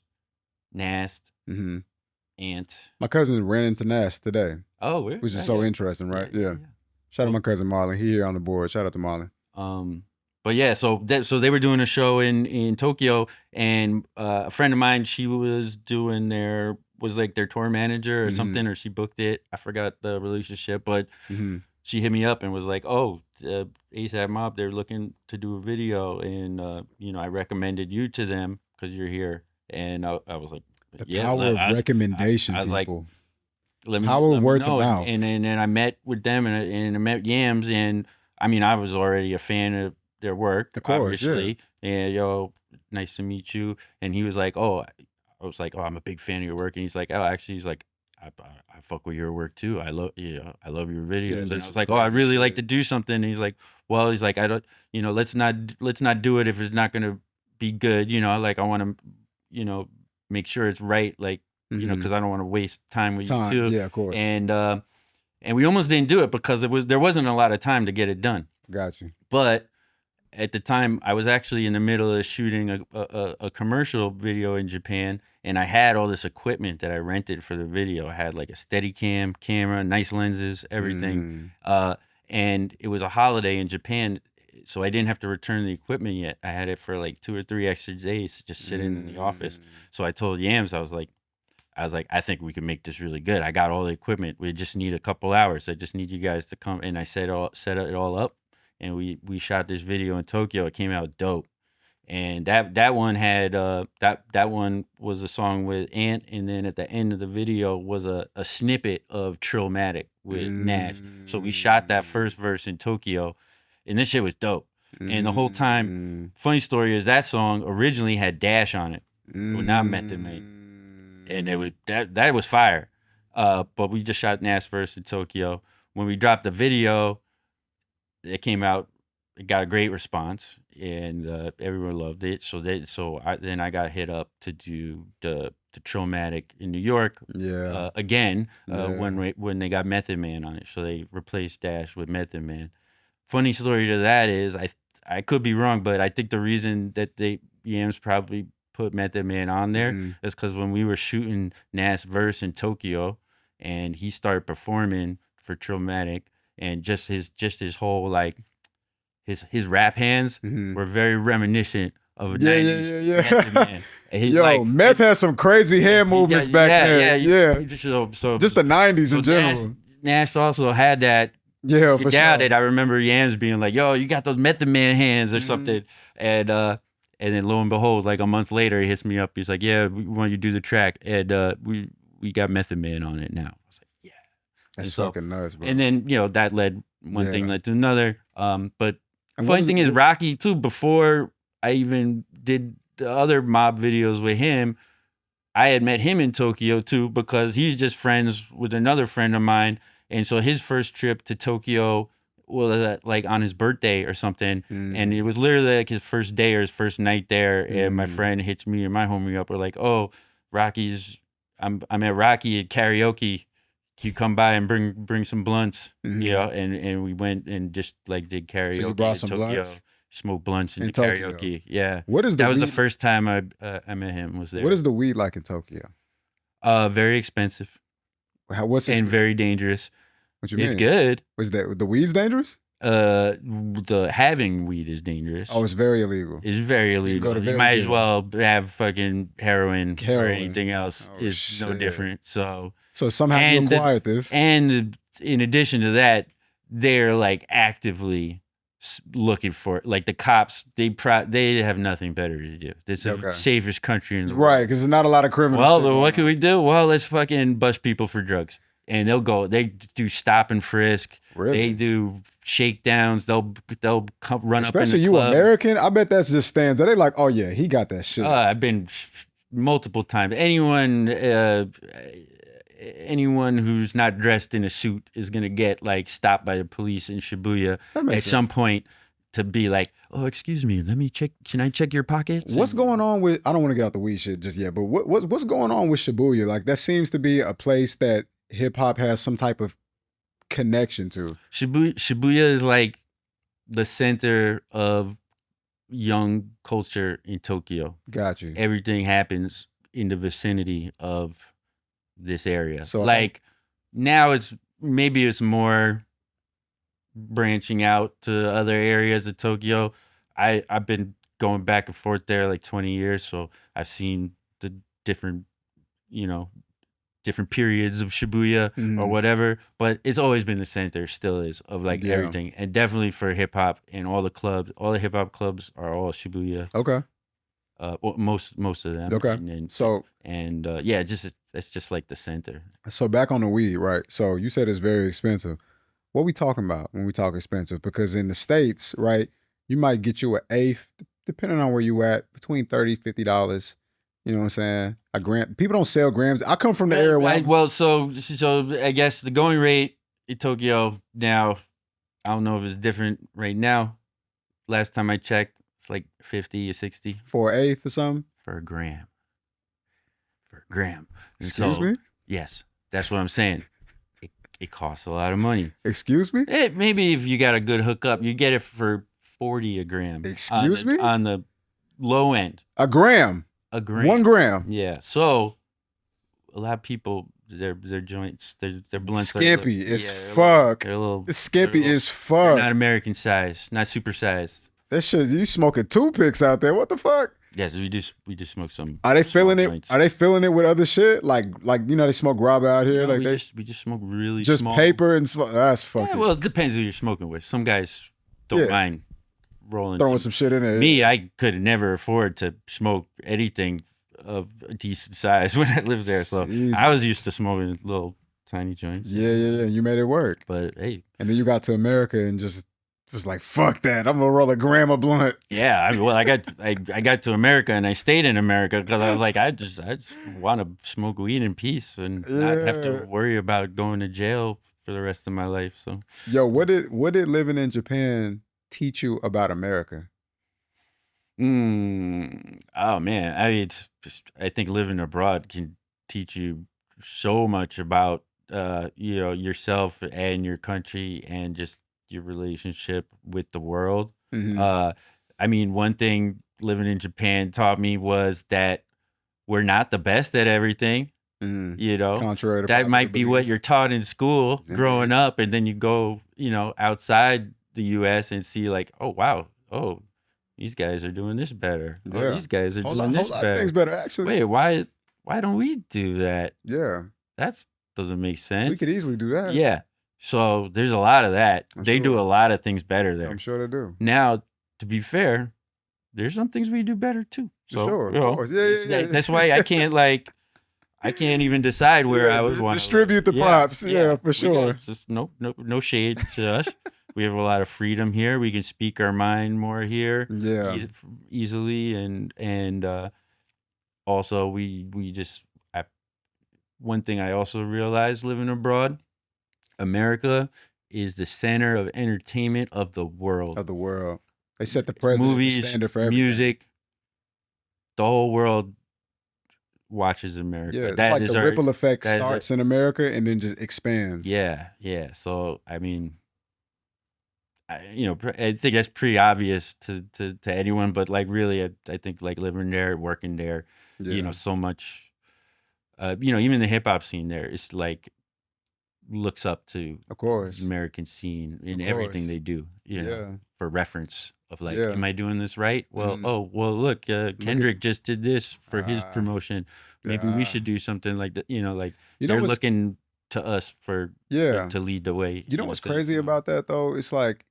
Nast, Ant. My cousin ran into Nast today. Oh, really? Which is so interesting, right? Yeah. Shout out to my cousin Marlon. He here on the board. Shout out to Marlon. But yeah, so they were doing a show in Tokyo, and a friend of mine, she was doing their was like their tour manager or something, or she booked it. I forgot the relationship, but she hit me up and was like, "Oh, ASAP Mob, they're looking to do a video, and I recommended you to them because you're here." And I was like, The "Yeah." power of recommendation, I was people. Let me Power of word to know. mouth. And then I met with them and I met Yams, and I mean I was already a fan of their work, Of course, obviously. And nice to meet you. And he was like, "Oh," I was like, "Oh, I'm a big fan of your work." And he's like, "Oh, actually," he's like, I fuck with your work too. I love your videos." And I was like, "Oh, I really like to do something." And he's like, "Well," he's like, "I don't, let's not do it if it's not gonna be good. Like I want to, make sure it's right. Like, because I don't want to waste time with you too." Yeah, of course. And we almost didn't do it because there wasn't a lot of time to get it done. Got you. But at the time, I was actually in the middle of shooting a commercial video in Japan, and I had all this equipment that I rented for the video. I had like a Steadicam camera, nice lenses, everything. And it was a holiday in Japan, so I didn't have to return the equipment yet. I had it for like 2 or 3 extra days just sitting in the office. So I told Yams, I was like, I think we can make this really good. I got all the equipment. We just need a couple hours. I just need you guys to come. And I set it all up, and we shot this video in Tokyo. It came out dope. And that one had that one was a song with Ant, and then at the end of the video was a snippet of Trillmatic with Nash. So we shot that first verse in Tokyo, and this shit was dope. And the whole time, funny story is that song originally had Dash on it, but not Method Man. And it was that was fire. But we just shot Nash first in Tokyo. When we dropped the video, it came out. It got a great response, and everyone loved it. So then I got hit up to do the Trillmatic in New York. Again, when they got Method Man on it. So they replaced Dash with Method Man. Funny story to that is I could be wrong, but I think the reason that Yams probably put Method Man on there is because when we were shooting Nas verse in Tokyo, and he started performing for Trillmatic, and just his whole like his rap hands were very reminiscent of a 90s Method Man. And Meth has some crazy hand movements back then. So just the 90s in general. Nas also had that. Yeah, for sure. I remember Yams being like, "Yo, you got those Method Man hands or something," and then lo and behold, like a month later, he hits me up. He's like, "Yeah, we want you to do the track, and we got Method Man on it now." I was like, "Yeah, that's fucking nuts, bro." And then that led one thing led to another. But funny thing is, Rocky too. Before I even did the other Mob videos with him, I had met him in Tokyo too, because he's just friends with another friend of mine. And so his first trip to Tokyo was like on his birthday or something. And it was literally like his first day or his first night there. And my friend hits me and my homie up. We're like, "Oh, I'm at Rocky at karaoke. Can you come by and bring some blunts?" And we went and just like did karaoke. So you brought in some Tokyo. blunts? Smoked blunts in karaoke. Yeah. That was the first time I met him, was there. What is the weed like in Tokyo? Very expensive. What's and very dangerous. What you mean? It's good. Was that the weed's dangerous? The having weed is dangerous. Oh, it's very illegal. It's very illegal. You might as well have fucking heroin. Or anything else. It's no different. So somehow you acquired this. And in addition to that, they're like actively looking for it. Like the cops, they have nothing better to do. This is the safest country in the world. Right, because there's not a lot of criminals. Well, what can we do? Well, let's fucking bust people for drugs. And they do stop and frisk. Really? They do shakedowns. They'll come run Especially up in the you club. American, I bet that's just stands out. They like, "Oh yeah, he got that shit." I've been multiple times. Anyone who's not dressed in a suit is gonna get like stopped by the police in Shibuya at some point to be like, "Oh, excuse me, let me check. Can I check your pockets?" What's going on with? I don't want to get out the weed shit just yet, but what's going on with Shibuya? Like that seems to be a place that hip hop has some type of connection to. Shibuya is like the center of young culture in Tokyo. Got you. Everything happens in the vicinity of this area. So like now it's more branching out to other areas of Tokyo. I've been going back and forth there like 20 years, so I've seen the different different periods of Shibuya or whatever, but it's always been the center, still is, of like everything. And definitely for hip hop and all the hip hop clubs are all Shibuya. Okay. Most of them. Okay. It's just like the center. So back on the weed, right? So you said it's very expensive. What we talking about when we talk expensive? Because in the States, right, you might get you an eighth, depending on where you at, between $30, $50. You know what I'm saying? A gram. People don't sell grams. I come from the area where so I guess the going rate in Tokyo now, I don't know if it's different right now. Last time I checked, it's like 50 or 60 for an eighth or something for a gram. Excuse me? Yes, that's what I'm saying. It costs a lot of money. Excuse me? Maybe if you got a good hookup, you get it for 40 a gram. Excuse me? On the low end. A gram. 1 gram. Yeah. So a lot of people, their joints, their blunts skimpy as fuck. They're a little skimpy as fuck. They're not American size, not super sized. That shit, you smoking toothpicks out there. What the fuck? Yes, we just smoke some. Are they filling it? Joints. Are they filling it with other shit? Like they smoke grab out here. No, like we just smoke really just small. paper and smoke. That's fucking. Yeah, well, it depends who you're smoking with. Some guys don't mind rolling, throwing some shit in there. Me, I could never afford to smoke anything of a decent size when I lived there, so Jesus. I was used to smoking little tiny joints. Yeah. You made it work. But hey, and then you got to America and just was like, fuck that. I'm gonna roll a gram of blunt. Yeah, I got to America and I stayed in America because I was like, I just want to smoke weed in peace and not have to worry about going to jail for the rest of my life. So, yo, what did living in Japan teach you about America? Oh man, I think living abroad can teach you so much about yourself and your country and just your relationship with the world. I mean, one thing living in Japan taught me was that we're not the best at everything. Contrary to that might be what you're taught in school growing up, and then you go outside the US and see like, oh wow, oh these guys are doing this better. Oh, these guys are doing this better. Things better actually. Wait, why don't we do that? Yeah, that doesn't make sense. We could easily do that. Yeah. So there's a lot of that. They do a lot of things better there. I'm sure they do. Now, to be fair, there's some things we do better too. So, sure, of course. Yeah. That's why I can't even decide where I would want to distribute the props. Yeah, for sure. No shade to us. We have a lot of freedom here. We can speak our mind more here. Yeah. Easily and also one thing I also realized living abroad. America is the center of entertainment of the world. They set the precedent, movies, the standard for everything. Music. The whole world watches America. Yeah, it's like the ripple effect starts in America and then just expands. Yeah. So I mean, I think that's pretty obvious to anyone, but like really, I think like living there, working there, so much. Even the hip hop scene there is like. Looks up to, of course, the American scene in everything they do, for reference of like, am I doing this right? Well, look, Kendrick just did this for his promotion. Maybe we should do something like that. They're looking to us to lead the way. You know what's crazy about that though? It's like,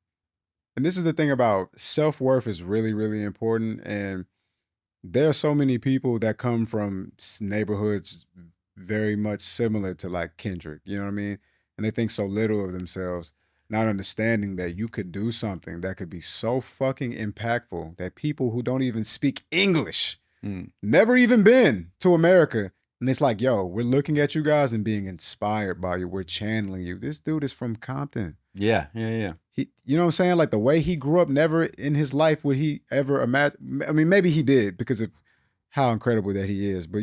and this is the thing about self-worth is really, really important. And there are so many people that come from neighborhoods very much similar to like Kendrick, you know what I mean? And they think so little of themselves, not understanding that you could do something that could be so fucking impactful that people who don't even speak English, never even been to America, and it's like, yo, we're looking at you guys and being inspired by you. We're channeling you. This dude is from Compton. Yeah. He, you know what I'm saying? Like the way he grew up, never in his life would he ever imagine. I mean, maybe he did because of how incredible that he is, but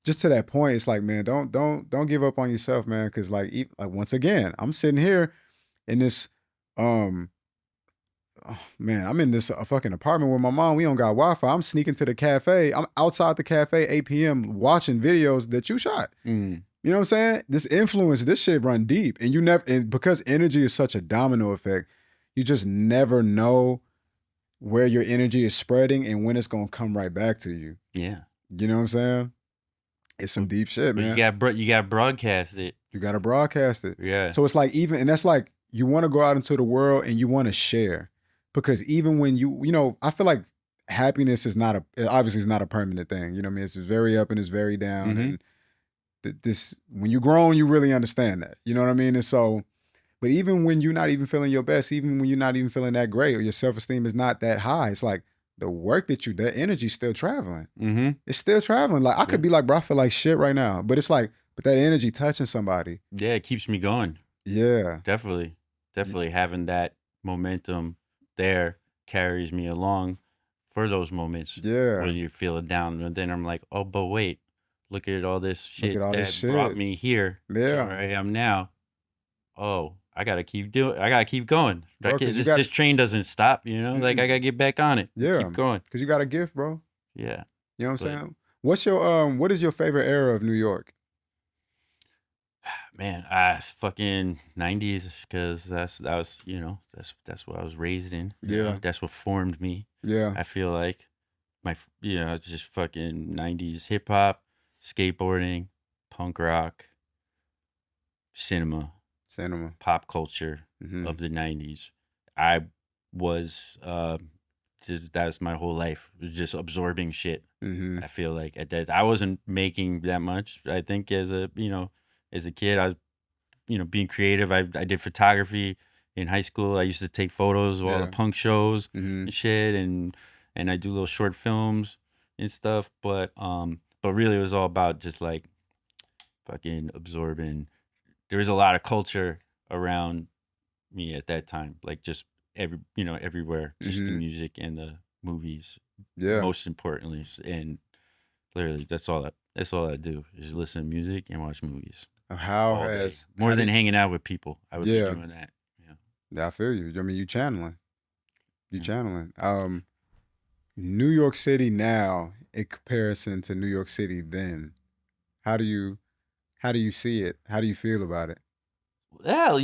just to that point, it's like, man, don't give up on yourself, man. Cause like once again, I'm sitting here in this, I'm in this fucking apartment with my mom. We don't got Wi-Fi. I'm sneaking to the cafe. I'm outside the cafe, 8 p.m. watching videos that you shot. You know what I'm saying? This influence, this shit run deep. And because energy is such a domino effect, you just never know where your energy is spreading and when it's going to come right back to you. Yeah. You know what I'm saying? It's some deep shit, But man. you got broadcast it. You got to broadcast it. Yeah. So it's like and that's like you want to go out into the world and you want to share, because even when I feel like happiness is obviously it's not a permanent thing. You know what I mean? It's very up and it's very down. Mm-hmm. And this, when you're grown, you really understand that. You know what I mean? And so, but even when you're not even feeling your best, even when you're not even feeling that great, or your self-esteem is not that high, it's like the work that energy's still traveling. Mm-hmm. It's still traveling. Like I could be like, bro, I feel like shit right now. But it's like, but that energy touching somebody. Yeah, it keeps me going. Yeah. Definitely having that momentum there carries me along for those moments. Yeah. When you're feeling down, and then I'm like, oh, but wait, look at all this shit that brought me here. Yeah. Where I am now. Oh, I gotta keep going. Bro, this train doesn't stop, you know? Like I gotta get back on it. Yeah. Keep going. Because you got a gift, bro. Yeah. You know what I'm saying? What is your favorite era of New York? Man, fucking 90s, because that's what I was raised in. You know? That's what formed me. Yeah. I feel like just fucking 90s hip hop, skateboarding, punk rock, cinema, pop culture of the 90s. I was that's my whole life. It was just absorbing shit. Mm-hmm. I feel like at that I wasn't making that much. I think as a kid, I was being creative. I did photography in high school. I used to take photos of all the punk shows and shit, and I do little short films and stuff. But really, it was all about just like fucking absorbing. There was a lot of culture around me at that time, like just everywhere, just the music and the movies. Yeah. Most importantly, and literally, that's all I do is listen to music and watch movies. More than hanging out with people, I would be doing that. Yeah, I feel you. I mean, you channeling. New York City now in comparison to New York City then. How do you see it? How do you feel about it? Well,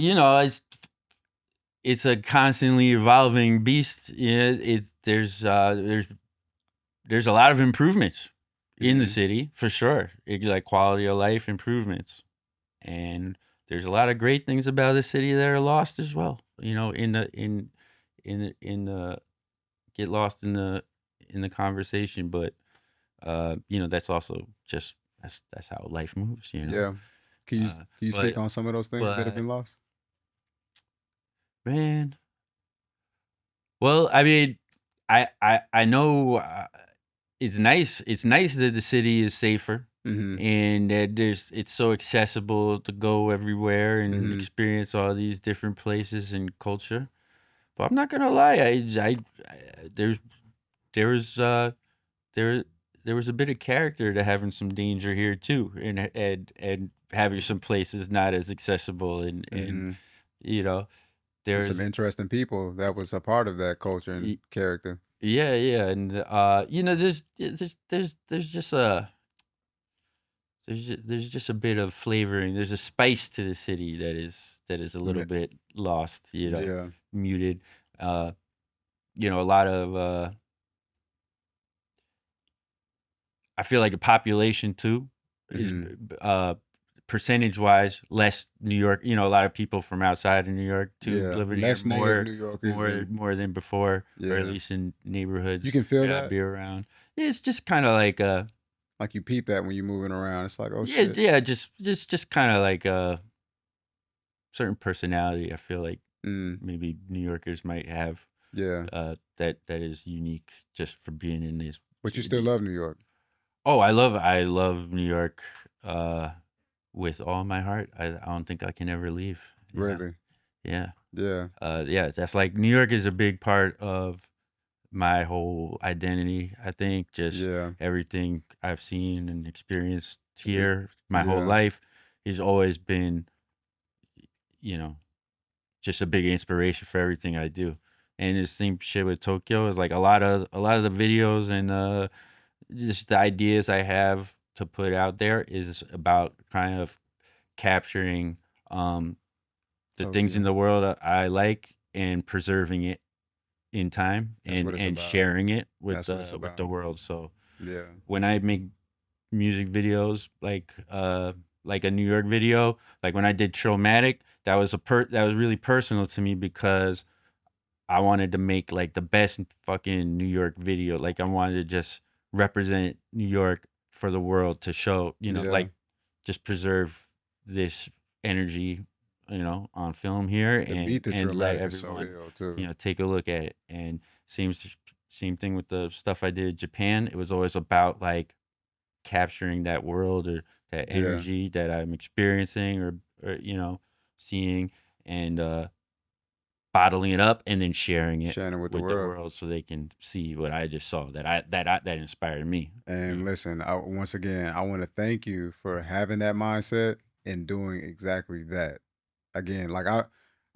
it's a constantly evolving beast. There's a lot of improvements in the city for sure. Like quality of life improvements, and there's a lot of great things about the city that are lost as well. Get lost in the conversation, but that's also just that's how life moves. Yeah. Can you speak on some of those things that have been lost? Man. Well, I mean, I know it's nice. It's nice that the city is safer, and that it's so accessible to go everywhere and experience all these different places and culture. But I'm not gonna lie, there was a bit of character to having some danger here too, and having some places not as accessible, and there's some interesting people that was a part of that culture and character. Yeah, and there's just a bit of flavoring. There's a spice to the city that is a little bit lost. Muted. A lot of. I feel like the population too is percentage-wise less New York. A lot of people from outside of New York too living here more than before, or at least in neighborhoods. You can feel that be around. It's just kind of like you peep that when you're moving around. It's like, oh shit. Yeah, just kind of like a certain personality. I feel like maybe New Yorkers might have. Yeah. That is unique just for being in this. But you still love New York. Oh, I love New York with all my heart. I don't think I can ever leave. Really? Yeah. Yeah. That's like New York is a big part of my whole identity. I think just everything I've seen and experienced here my whole life has always been, just a big inspiration for everything I do. And the same shit with Tokyo is like a lot of the videos and just the ideas I have to put out there is about kind of capturing the things in the world I like and preserving it in time and sharing it with the world. So when I make music videos, like a New York video. Like when I did Traumatic, that was really personal to me because I wanted to make like the best fucking New York video. Like I wanted to just represent New York for the world to show, like just preserve this energy, on film here The beat that and let Dramatic is so everyone, ill too. take a look at it. And same thing with the stuff I did in Japan. It was always about like capturing that world or that Yeah. energy that I'm experiencing or seeing and bottling it up and then sharing it Sharing it with the the world. world so they can see what I just saw that inspired me. And listen, once again, I want to thank you for having that mindset and doing exactly that. Again, like I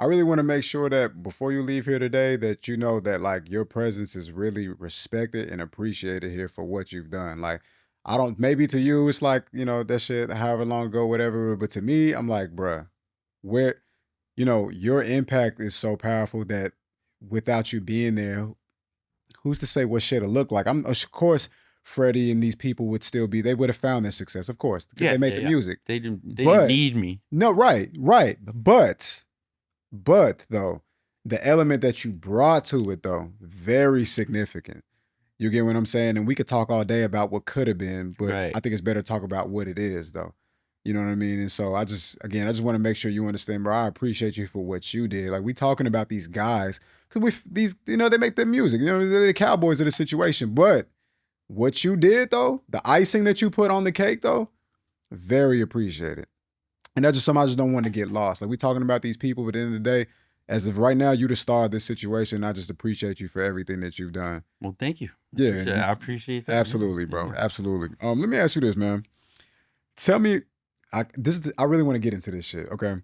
really want to make sure that before you leave here today, that you know that like your presence is really respected and appreciated here for what you've done. Like I don't, maybe to you it's like, that shit however long ago, whatever. But to me, I'm like, bruh, where, your impact is so powerful that without you being there, who's to say what shit will look like? Of course, Freddie and these people would still be, they would have found their success, of course, because they made the music. They didn't need me. No, right. But though, the element that you brought to it though, very significant. You get what I'm saying? And we could talk all day about what could have been, but Right. I think it's better to talk about what it is though. You know what I mean? And so I just want to make sure you understand, bro. I appreciate you for what you did. Like we talking about these guys, because they make their music. They're the cowboys of the situation. But what you did though, the icing that you put on the cake though, very appreciated. And that's just something I just don't want to get lost. Like we talking about these people, but at the end of the day, as of right now, you the star of this situation. I just appreciate you for everything that you've done. Well, thank you. Yeah, I appreciate that. Absolutely, bro. Yeah. Absolutely. Let me ask you this, man. Tell me, I really want to get into this shit. Okay,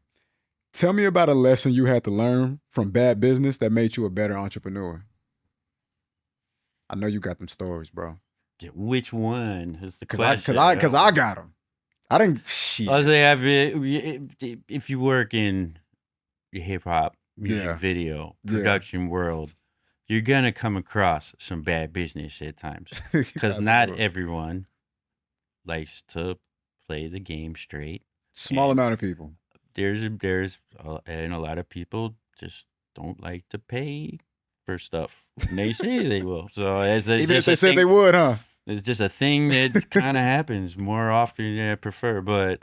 tell me about a lesson you had to learn from bad business that made you a better entrepreneur. I know you got them stories, bro. Yeah, which one is the question? Because I got them. I didn't. Shit. I was like, if you work in hip hop music video production world, you're gonna come across some bad business at times because not everyone likes to play the game straight. Small amount of people. And a lot of people just don't like to pay for stuff when they say they will. So even if they said they would, huh? It's just a thing that kind of happens more often than I prefer. But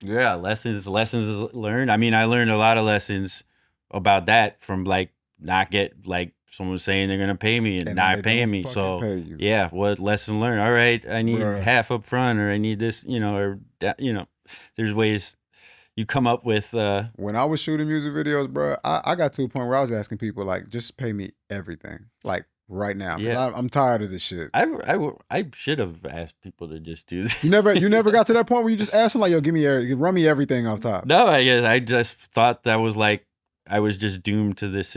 lessons learned. I mean, I learned a lot of lessons about that from like not get like someone saying they're gonna pay me and not paying me. So what lesson learned? All right, I need half up front, or I need this, or that, there's ways you come up with. When I was shooting music videos, bro, I got to a point where I was asking people like, just pay me everything, like right now, because I'm tired of this shit. I should have asked people to just do this. You never got to that point where you just asked them like, yo, run me everything off top. No, I guess I just thought that was like I was just doomed to this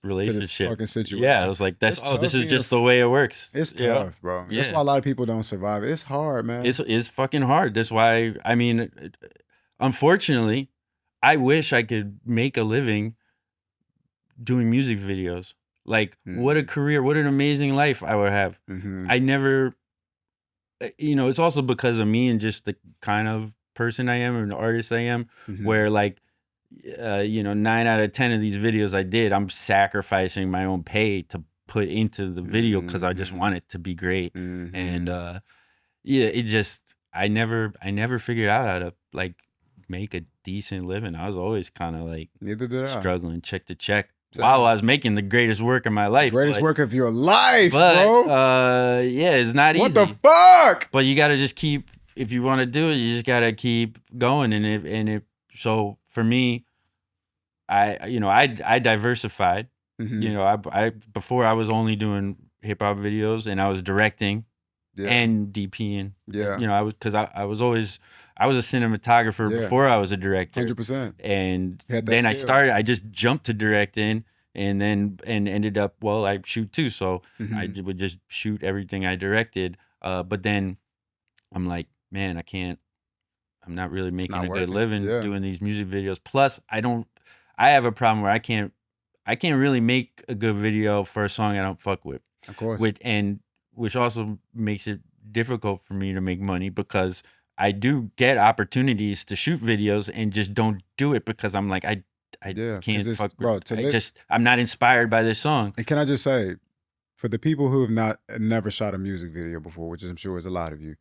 relationship. To this fucking situation. Yeah, I was like, this is just the way it works. It's tough, bro. That's why a lot of people don't survive. It's hard, man. It's fucking hard. That's why, I mean, unfortunately, I wish I could make a living doing music videos. Like, what a career, what an amazing life I would have. I never, it's also because of me and just the kind of person I am and the artist I am, where like, 9 out of 10 of these videos I did, I'm sacrificing my own pay to put into the video because I just want it to be great. And it just, I never figured out how to like make a decent living. I was always kind of like struggling check to check while I was making the greatest work of my life. Greatest work of your life, bro. It's not easy. What the fuck? But you got to just keep, if you want to do it, you just got to keep going. So for me, I diversified. I before I was only doing hip hop videos and I was directing and DPing. I was a cinematographer before I was a director. 100%. And then I just jumped to directing and ended up, I shoot too. So I would just shoot everything I directed. But then I'm like, man, I'm not really making a good living doing these music videos. Plus, I have a problem where I can't really make a good video for a song I don't fuck with. Of course. Which also makes it difficult for me to make money because I do get opportunities to shoot videos and just don't do it because I'm like, I can't fuck I'm not inspired by this song. And can I just say, for the people who have never shot a music video before, which I'm sure is a lot of you,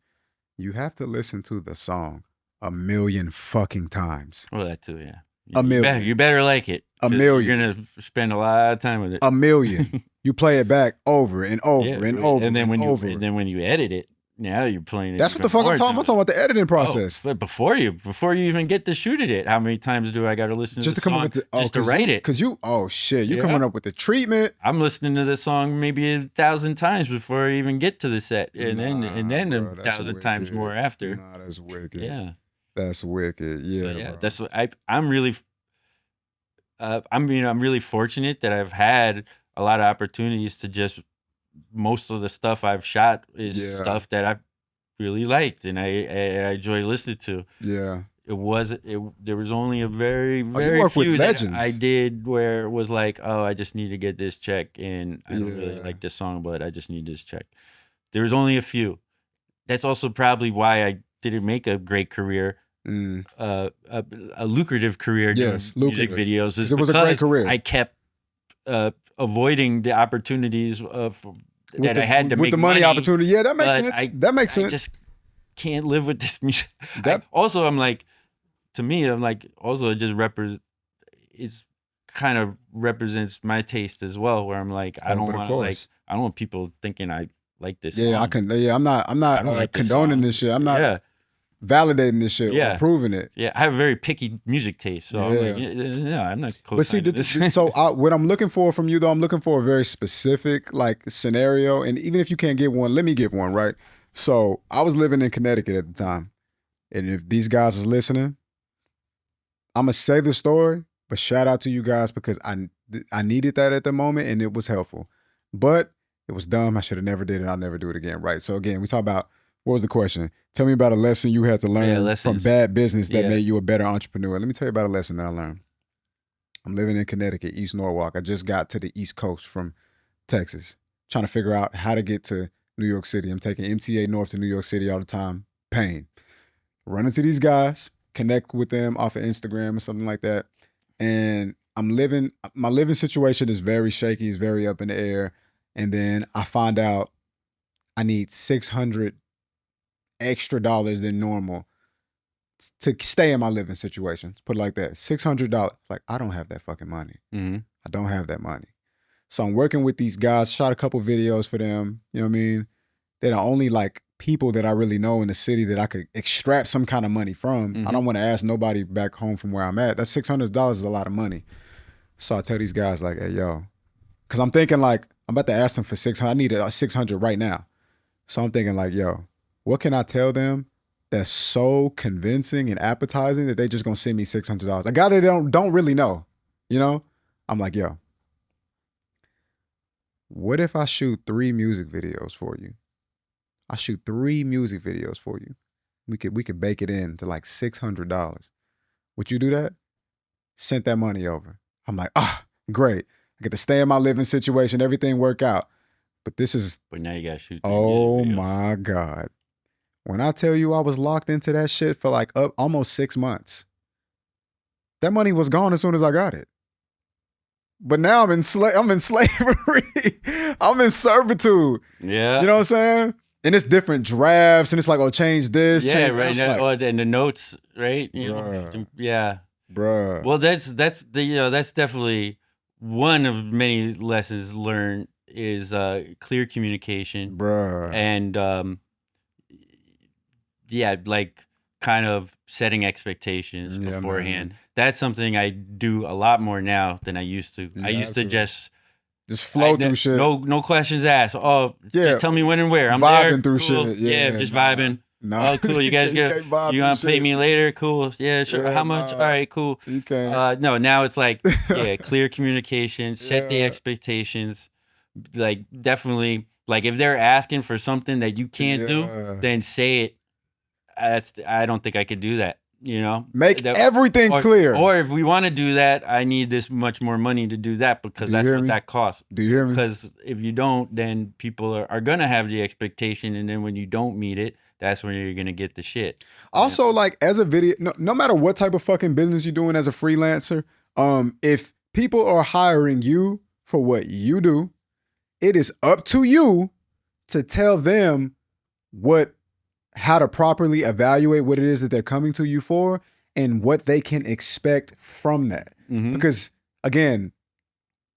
you have to listen to the song 1,000,000 fucking times. Well, that too, yeah. 1,000,000. You better like it. 1,000,000. You're gonna spend a lot of time with it. 1,000,000. You play it back over and over and over and then over. when you edit it, now you're playing it. That's what the fuck I'm talking about. I'm talking about the editing process. But before you even get to shoot it, how many times do I got to listen to just the to come song up with just to write it? Because you're coming up with the treatment. I'm listening to the song maybe 1,000 times before I even get to the set, and then 1,000 times more after. Nah, that's wicked. Yeah, that's wicked. Yeah, so, yeah. That's what I'm really. I'm really fortunate that I've had a lot of opportunities to just. Most of the stuff I've shot is stuff that I really liked and I enjoy listening to. Yeah. There was only a very few that I did where it was like, oh, I just need to get this check and I don't really like this song, but I just need this check. There was only a few. That's also probably why I didn't make a great career, a lucrative career doing music videos. It was a great career. I kept avoiding the opportunities that I had to make with the money opportunity. Yeah, that makes sense. That makes sense. I just can't live with this music. I'm like, to me, I'm like, also it just it's kind of represents my taste as well. Where I'm like, I don't want people thinking I like this. Yeah, song. I'm not condoning this shit. I'm not. Validating this shit, or proving it. Yeah, I have a very picky music taste, so I'm like, I'm not. But see, what I'm looking for from you, though, I'm looking for a very specific scenario, and even if you can't get one, let me get one, right? So I was living in Connecticut at the time, and if these guys was listening, I'm gonna say the story, but shout out to you guys because I needed that at the moment, and it was helpful, but it was dumb. I should have never did it. I'll never do it again, right? So again, we talk about. What was the question? Tell me about a lesson you had to learn from bad business that made you a better entrepreneur. Let me tell you about a lesson that I learned. I'm living in Connecticut, East Norwalk. I just got to the East Coast from Texas, trying to figure out how to get to New York City. I'm taking MTA North to New York City all the time. Pain. Run into these guys, connect with them off of Instagram or something like that. And my living situation is very shaky, it's very up in the air. And then I find out I need $600 extra than normal to stay in my living situation. Let's put it like that. $600. Like, I don't have that fucking money. Mm-hmm. I don't have that money. So I'm working with these guys, shot a couple videos for them. You know what I mean? They're the only people that I really know in the city that I could extract some kind of money from. Mm-hmm. I don't want to ask nobody back home from where I'm at. That $600 is a lot of money. So I tell these guys hey, yo, because I'm thinking I'm about to ask them for $600. I need $600 right now. So I'm thinking yo, what can I tell them that's so convincing and appetizing that they just gonna send me $600? A guy they don't really know, you know? I'm like, yo, what if I shoot 3 music videos for you? I shoot 3 music videos for you. We could bake it in to $600. Would you do that? Sent that money over. I'm like, great. I get to stay in my living situation, everything work out. But now you gotta shoot. Oh my God. When I tell you I was locked into that shit for almost 6 months, that money was gone as soon as I got it. But now I'm in slavery. I'm in servitude. Yeah. You know what I'm saying? And it's different drafts, and it's change this, change right. that. And the notes, right? Yeah. Bruh. Well, that's definitely one of many lessons learned is clear communication. Bruh. And kind of setting expectations beforehand. Man. That's something I do a lot more now than I used to. I used to just flow through shit. No questions asked. Just tell me when and where. I'm vibing there. through cool. shit. Just vibing. No. Oh, cool. You guys you gonna pay me later? Cool. Yeah, sure. Yeah, how much? All right, cool. You can't. No, now it's clear communication, set the expectations. Definitely, if they're asking for something that you can't do, then say it. I don't think I could do that. You know, make everything clear. Or if we want to do that, I need this much more money to do that because that's what that costs. Do you hear me? Because if you don't, then people are going to have the expectation. And then when you don't meet it, that's when you're going to get the shit. Also, like as a video, no matter what type of fucking business you're doing as a freelancer, if people are hiring you for what you do, it is up to you to tell them how to properly evaluate what it is that they're coming to you for and what they can expect from that. Mm-hmm. Because again,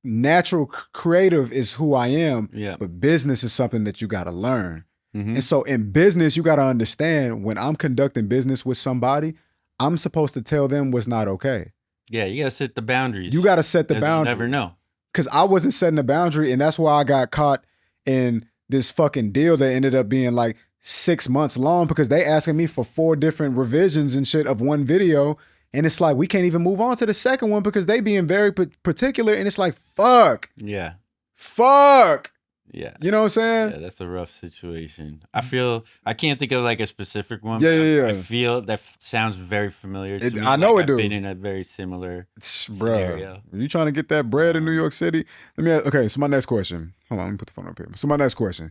natural creative is who I am, but business is something that you got to learn. Mm-hmm. And so in business, you got to understand when I'm conducting business with somebody, I'm supposed to tell them what's not okay. Yeah, you got to set the boundaries. You got to set the boundary. You never know. Because I wasn't setting a boundary, and that's why I got caught in this fucking deal that ended up being like 6 months long because they asking me for 4 different revisions and shit of one video. And it's like, we can't even move on to the second one because they being very particular. And it's like, fuck. Yeah. Fuck. Yeah. You know what I'm saying? Yeah, that's a rough situation. I can't think of like a specific one. Yeah. I feel that sounds very familiar to me. I know like it do. I've been in a very similar scenario. Bruh, you trying to get that bread in New York City? Okay, so my next question. Hold on, let me put the phone up here. So my next question.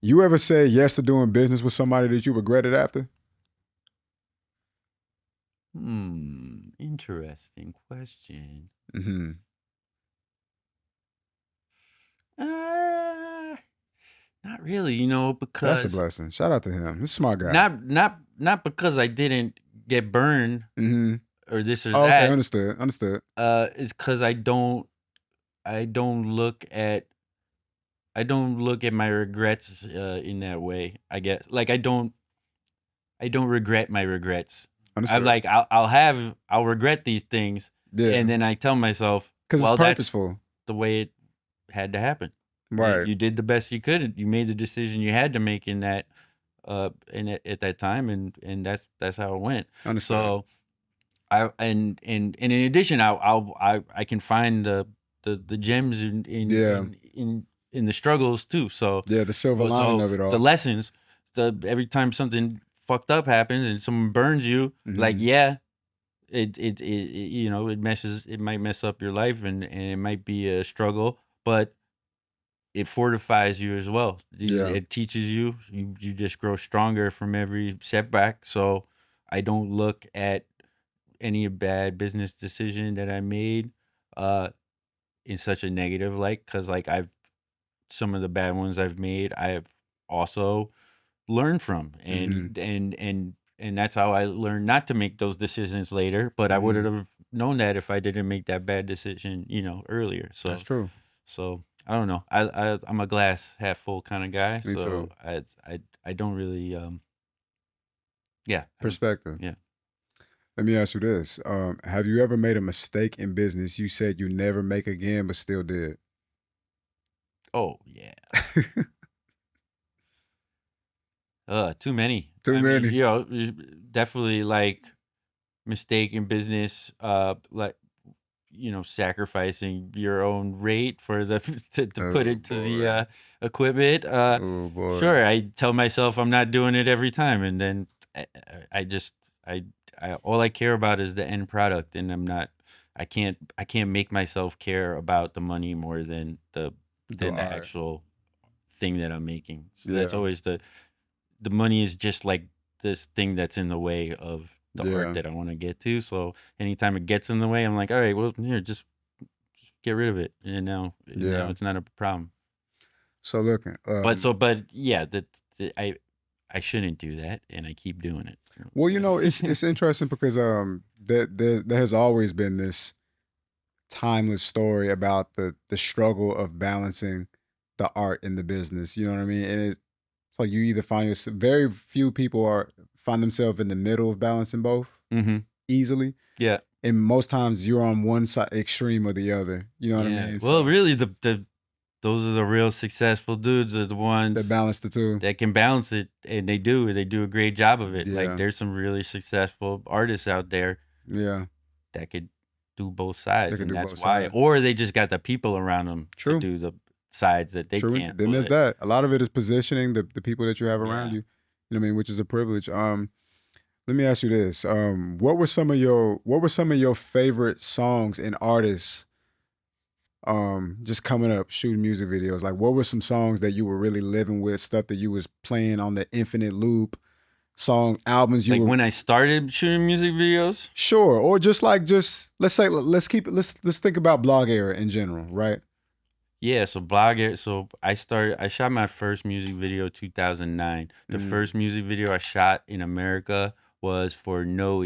You ever say yes to doing business with somebody that you regretted after? Interesting question. Mm-hmm. Not really, because that's a blessing. Shout out to him. He's a smart guy. Not because I didn't get burned or this or that. Okay, understood. It's because I don't look at my regrets in that way. I guess like I don't regret my regrets. Understood. I'll regret these things, and then I tell myself, because it's purposeful. That's the way it had to happen. Right. You did the best you could. You made the decision you had to make in that, at that time, and that's how it went. Understood. So, and in addition, I can find the gems in the struggles too. So the silver lining of it all, the lessons. Every time something fucked up happens and someone burns you, it might mess up your life and it might be a struggle, but it fortifies you as well. It teaches you just grow stronger from every setback. So I don't look at any bad business decision that I made in such a negative light, because like some of the bad ones I've made, I have also learned from, and that's how I learned not to make those decisions later. But I would have known that if I didn't make that bad decision, earlier. So that's true. So I don't know. I'm a glass half full kind of guy. Me so too. I don't really perspective. Yeah. Let me ask you this: have you ever made a mistake in business you said you never make again, but still did? Oh yeah. Too many. Too many. Definitely like mistake in business. Like sacrificing your own rate for the to put it to the equipment. Sure, I tell myself I'm not doing it every time, and then I all I care about is the end product, and I can't make myself care about the money more than the actual thing that I'm making. So that's always the money is just like this thing that's in the way of the art that I want to get to. So anytime it gets in the way, I'm like, all right, well, here, just get rid of it. And now it's not a problem. So look, I shouldn't do that, and I keep doing it. Well, it's interesting because there has always been this timeless story about the struggle of balancing the art and the business. You know what I mean? And it's like you either find yourself, very few people find themselves in the middle of balancing both easily. Yeah. And most times you're on one side extreme or the other. You know what I mean? Well, really, those are the real successful dudes are the ones that balance the two. That can balance it, and they do. They do a great job of it. Like there's some really successful artists out there. Yeah. That could do both sides, and that's why. Or they just got the people around them to do the sides that they can't. Then there's that. A lot of it is positioning the people that you have around you. You know what I mean? Which is a privilege. Let me ask you this: what were some of your favorite songs and artists? Just coming up shooting music videos. Like, what were some songs that you were really living with? Stuff that you was playing on the infinite loop. Albums you like were when I started shooting music videos. Sure, or just let's think about blog era in general, right? Yeah, so I shot my first music video 2009. The first music video I shot in America was for Noe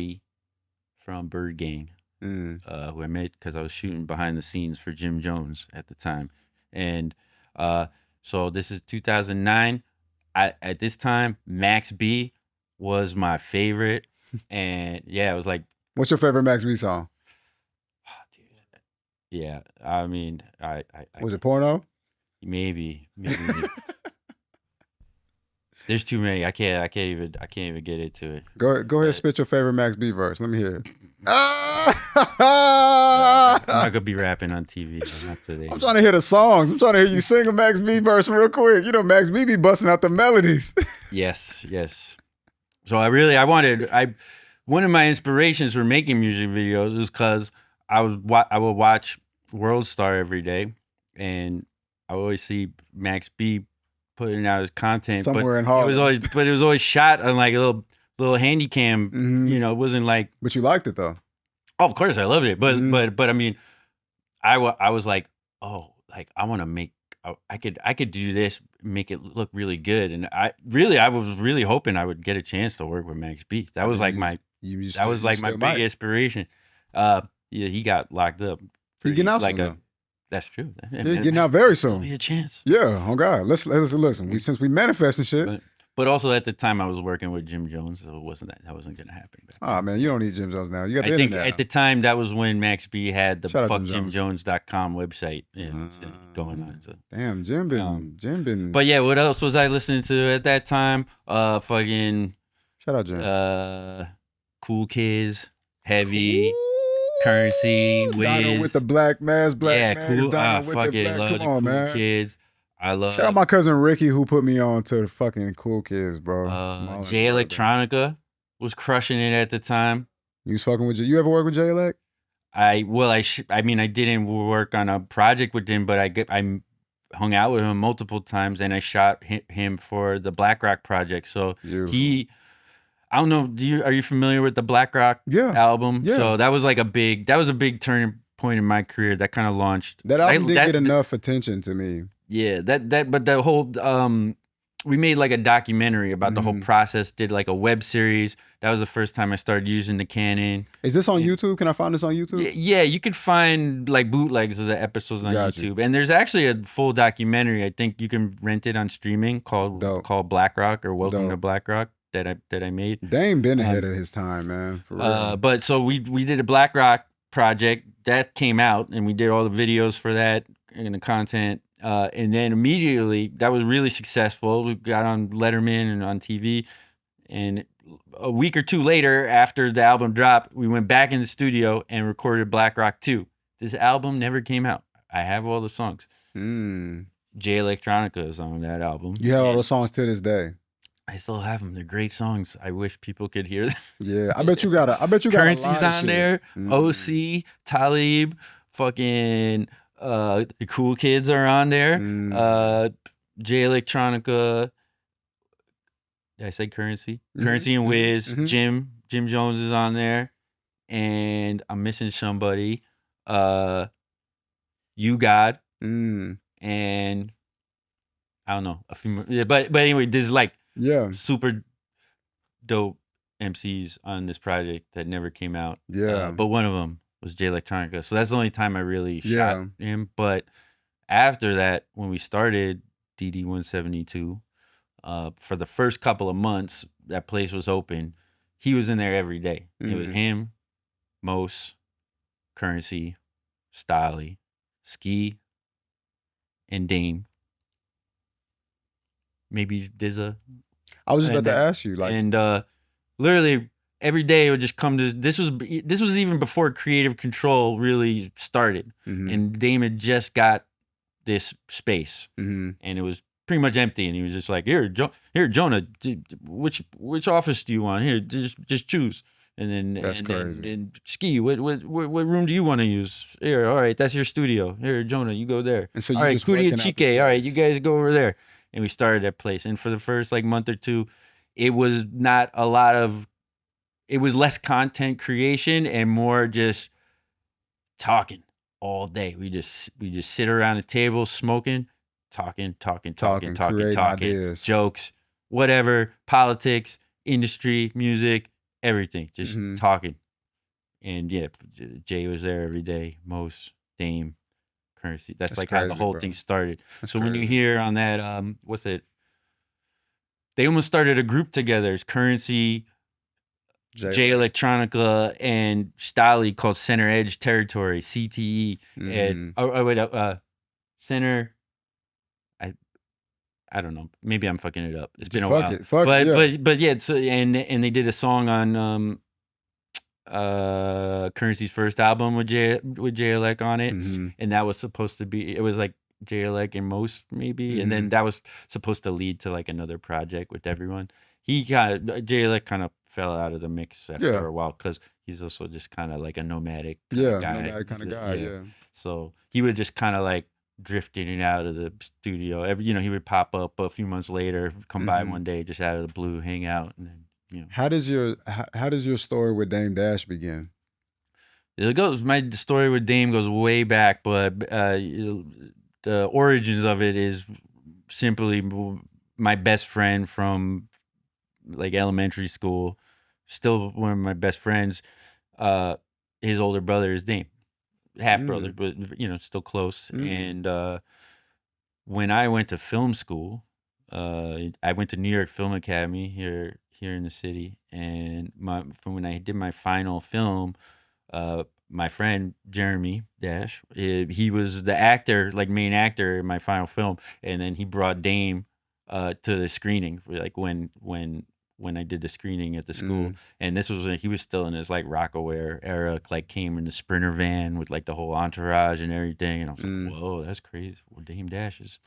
from Bird Gang, who I met because I was shooting behind the scenes for Jim Jones at the time. And so this is 2009. At this time, Max B was my favorite. And yeah, it was like, what's your favorite Max B song? Yeah, I mean, I was it Porno? Maybe. There's too many. I can't even get into it. Go ahead, spit your favorite Max B verse. Let me hear it. I'm not gonna be rapping on TV. Not today. I'm trying to hear the songs. I'm trying to hear you sing a Max B verse real quick. You know, Max B be busting out the melodies. Yes. So one of my inspirations for making music videos is because I would watch World Star every day, and I would always see Max B putting out his content somewhere in Harlem. It was always shot on like a little handy cam. You know, it wasn't like. But you liked it though. Oh, of course I loved it, but I mean, I was like, oh, like I want to make. I could do this, make it look really good, and I was really hoping I would get a chance to work with Max B. That was like my big inspiration. Yeah, he got locked up. He's getting out soon. That's true. He's getting out very soon. Be a chance. Yeah. Oh God. Let's listen. Since we manifesting shit. But also at the time I was working with Jim Jones, so that wasn't gonna happen. Oh man, you don't need Jim Jones now. You got the internet. internet. At the time that was when Max B had the fuckjimjones.com website going on. So. Damn, Jim been. But yeah, what else was I listening to at that time? Fucking. Shout out Jim. Cool Kids, Heavy. Currency, Wiz. With the black mask, cool. Fuck it, love the Cool Kids. I love. Shout out my cousin Ricky who put me on to the fucking Cool Kids, bro. Jay Electronica was crushing it at the time. You was fucking with you ever work with Jay Elec? I didn't work on a project with him, but I hung out with him multiple times, and I shot him for the Black Rock project. So Beautiful. I don't know. Are you familiar with the Black Rock album? Yeah. So that was a big turning point in my career. That kind of launched. That album didn't get enough attention to me. Yeah. But the whole we made like a documentary about the whole process. Did like a web series. That was the first time I started using the Canon. Is this on YouTube? Can I find this on YouTube? Yeah, you could find like bootlegs of the episodes on YouTube. And there's actually a full documentary. I think you can rent it on streaming called Black Rock or Welcome to Black Rock. That I made. Dame been ahead of his time, man. For real. But so we did a Black Rock project that came out, and we did all the videos for that and the content. And then immediately that was really successful. We got on Letterman and on TV. And a week or two later, after the album dropped, we went back in the studio and recorded Black Rock 2. This album never came out. I have all the songs. Jay Electronica is on that album. You have all the songs to this day. I still have them. They're great songs. I wish people could hear them. Yeah, I bet you got Currency's on there. OC, Talib, fucking the Cool Kids are on there. Jay Electronica. Did I say Currency? Currency and Wiz. Jim Jones is on there, and I'm missing somebody. You God, and I don't know a few more. Yeah, but anyway, this is like. Yeah, super dope MCs on this project that never came out. Yeah, but one of them was Jay Electronica, so that's the only time I really shot him. But after that, when we started DD 172, for the first couple of months, that place was open. He was in there every day. It was him, Mos, Currency, Styley, Ski, and Dame. Maybe Dizza. I was just about to ask you, like, and literally every day it would just come to this was even before Creative Control really started, and Dame had just got this space, and it was pretty much empty, and he was just like, here, Jonah, which office do you want? Here, just choose. And then That's crazy. And Ski, what room do you want to use? Here, all right, that's your studio. Here, Jonah, you go there. And so all you right, just Cootie working and out the Chike, all right, you space. guys go over there. And we started that place. And for the first like month or two, it was not a lot of, it was less content creation and more just talking all day. We just sit around a table smoking, talking, creating ideas. jokes, whatever, politics, industry, music, everything, just Mhm. talking. And yeah, Jay was there every day, Most, Dame, Currency. That's like how the crazy, whole bro. thing started. That's So when you crazy. hear on that, what's it? They almost started a group together. It's Currency, Jay Electronica, and Stali called Center Edge Territory, CTE. And Center. I don't know. Maybe I'm fucking it up. It's been a while. But yeah. So and they did a song on Currency's first album with Jay Elec on it, and that was supposed to be. It was like Jay Elec and Most maybe, and then that was supposed to lead to like another project with everyone. Jay Elec kind of fell out of the mix after a while because he's also just kind of like a nomadic guy. Nomadic kind of guy. Yeah. So he would just kind of like drift in and out of the studio. He would pop up a few months later, come by one day, just out of the blue, hang out, and then How does your story with Dame Dash begin? It goes. My story with Dame goes way back, but the origins of it is simply my best friend from like elementary school, still one of my best friends. His older brother is Dame, half brother, but still close. And when I went to film school, I went to New York Film Academy here in the city, and from when I did my final film, my friend Jeremy Dash, he was the actor, like main actor in my final film, and then he brought Dame to the screening, like when I did the screening at the school. And this was when he was still in his like Rockaware era, like came in the Sprinter van with like the whole entourage and everything. And I was like, whoa, that's crazy. Well, Dame Dash is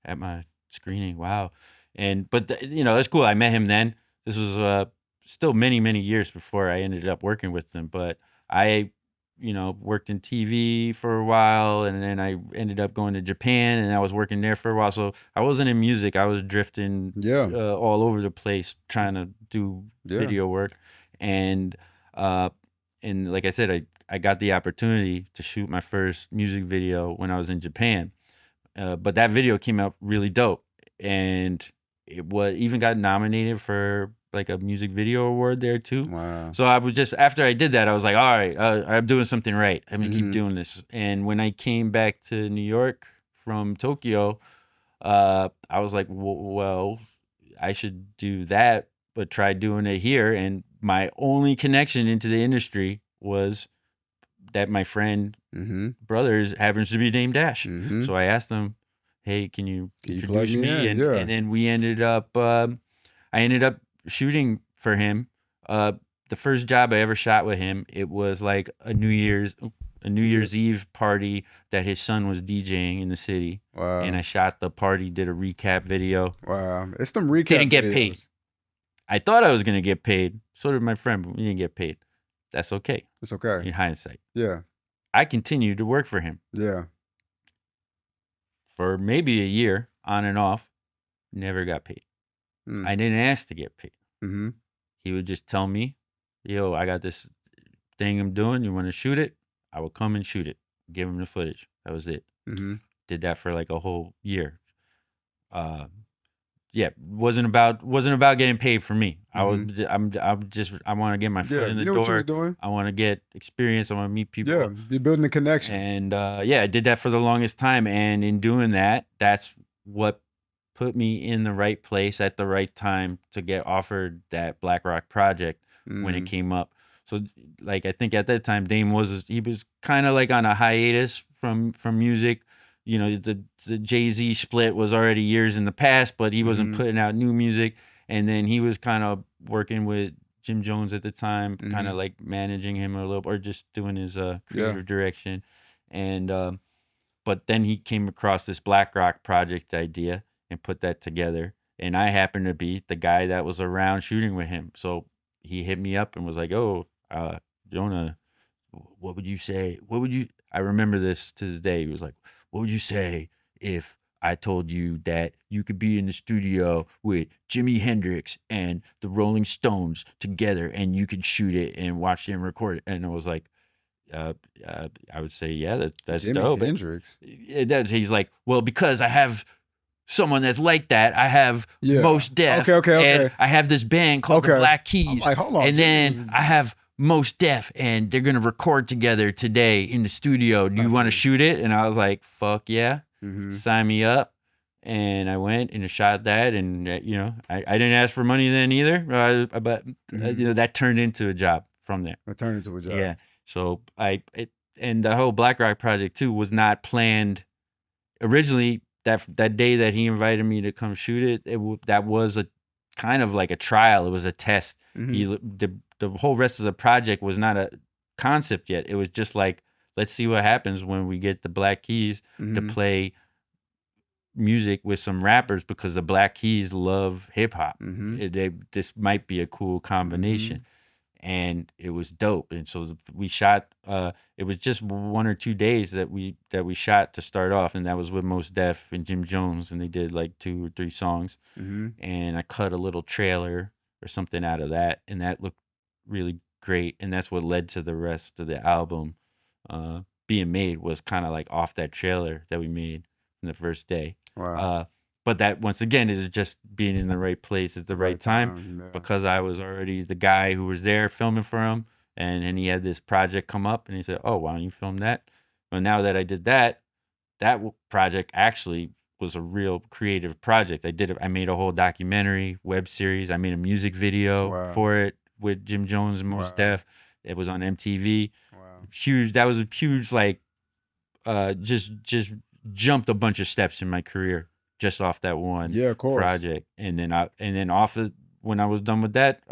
at my screening. Wow. But that's cool. I met him then. This was still many, many years before I ended up working with him. But I, worked in TV for a while, and then I ended up going to Japan, and I was working there for a while. So I wasn't in music. I was drifting all over the place trying to do video work. And like I said, I got the opportunity to shoot my first music video when I was in Japan. But that video came out really dope. And it even got nominated for like a music video award there too. Wow. So I was just, after I did that, I was like, all right, I'm doing something right. I'm gonna keep doing this. And when I came back to New York from Tokyo, I was like, well, I should do that, but try doing it here. And my only connection into the industry was that my friend brothers happens to be Dame Dash. So I asked them, hey, can you introduce me? And then we ended up, I ended up shooting for him. The first job I ever shot with him, it was like a New Year's Eve party that his son was DJing in the city. Wow. And I shot the party, did a recap video. Wow. It's them recap Didn't get videos. paid. I thought I was going to get paid. So did my friend, but we didn't get paid. That's okay. It's okay. In hindsight. Yeah. I continued to work for him. Yeah. For maybe a year, on and off, never got paid. I didn't ask to get paid. He would just tell me, yo, I got this thing I'm doing. You want to shoot it? I would come and shoot it. Give him the footage. That was it. Did that for like a whole year. Wasn't about getting paid for me. I want to get my foot in the door. What you was doing? I want to get experience. I want to meet people. Yeah, you're building a connection. And I did that for the longest time. And in doing that, that's what put me in the right place at the right time to get offered that Black Rock project when it came up. So like, I think at that time, Dame was kind of like on a hiatus from music. The Jay-Z split was already years in the past, but he wasn't putting out new music. And then he was kind of working with Jim Jones at the time, kind of like managing him a little, or just doing his creative direction. And but then he came across this Black Rock project idea, and put that together. And I happened to be the guy that was around shooting with him. So he hit me up and was like, "Oh, Jonah, what would you say? I remember this to this day. He was like, what would you say if I told you that you could be in the studio with Jimi Hendrix and the Rolling Stones together and you could shoot it and watch them record it?" And I was like, I would say, yeah, that's Jimi dope. Hendrix. He's like, well, because I have someone that's like that. I have Yeah. Most Def. Okay. And I have this band called the Black Keys. I'm like, hold on. And then I have Most Def, and they're gonna record together today in the studio. Do you want to shoot it? And I was like, fuck yeah, sign me up. And I went and shot that, and I didn't ask for money then either, but that turned into a job from there. It turned into a job. Yeah. So and the whole Black Rock project too was not planned originally. That day that he invited me to come shoot it, that was a kind of like a trial. It was a test. The whole rest of the project was not a concept yet. It was just like, let's see what happens when we get the Black Keys to play music with some rappers, because the Black Keys love hip hop. This might be a cool combination. And it was dope. And so we shot, it was just 1 or 2 days that we shot to start off, and that was with Mos Def and Jim Jones, and they did like 2 or 3 songs. And I cut a little trailer or something out of that, and that looked really great. And that's what led to the rest of the album being made, was kind of like off that trailer that we made in the first day. Wow. But that, once again, is just being in the right place at the right time, because I was already the guy who was there filming for him, and he had this project come up, and he said, "Oh, why don't you film that?" Well, now that I did that project actually was a real creative project. I made a whole documentary, web series. I made a music video for it with Jim Jones and Mos Def. It was on MTV. Wow. Huge. That was a huge, like, just jumped a bunch of steps in my career just off that one project. And then off of, when I was done with that,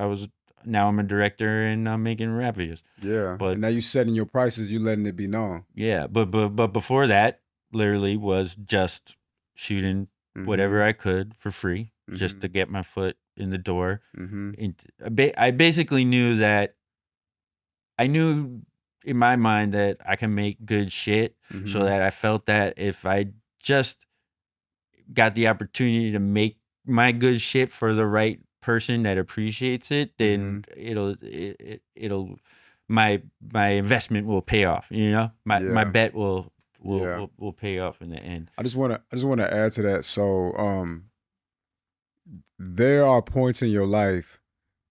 now I'm a director and I'm making rap videos. Yeah. But and now you setting your prices, you letting it be known. Yeah. But before that, literally was just shooting whatever I could for free, just to get my foot in the door. And I basically knew that, I knew in my mind that I can make good shit, so that I felt that if I just got the opportunity to make my good shit for the right person that appreciates it, then it'll my investment will pay off. My bet will pay off in the end. I just want to add to that. So there are points in your life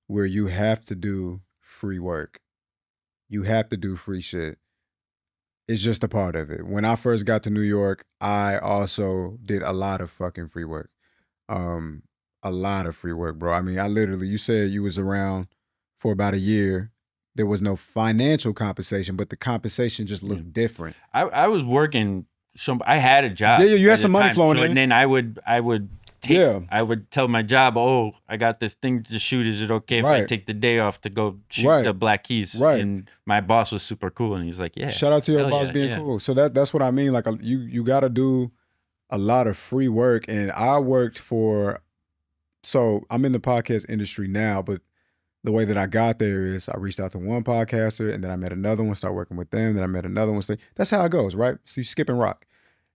where you have to do free work. You have to do free shit. It's just a part of it. When I first got to New York, I also did a lot of fucking free work. A lot of free work, bro. I mean, you said you was around for about a year. There was no financial compensation, but the compensation just looked different. I was working I had a job. Yeah, you had some money flowing in. And then I would tell my job, "Oh, I got this thing to shoot. Is it okay if I take the day off to go shoot the Black Keys?" And my boss was super cool, and he was like, "Yeah." Shout out to your boss being cool. So that's what I mean. Like, you got to do a lot of free work. And I worked so I'm in the podcast industry now, but the way that I got there is I reached out to one podcaster, and then I met another one, started working with them, then I met another one. So that's how it goes, right? So you skip and rock.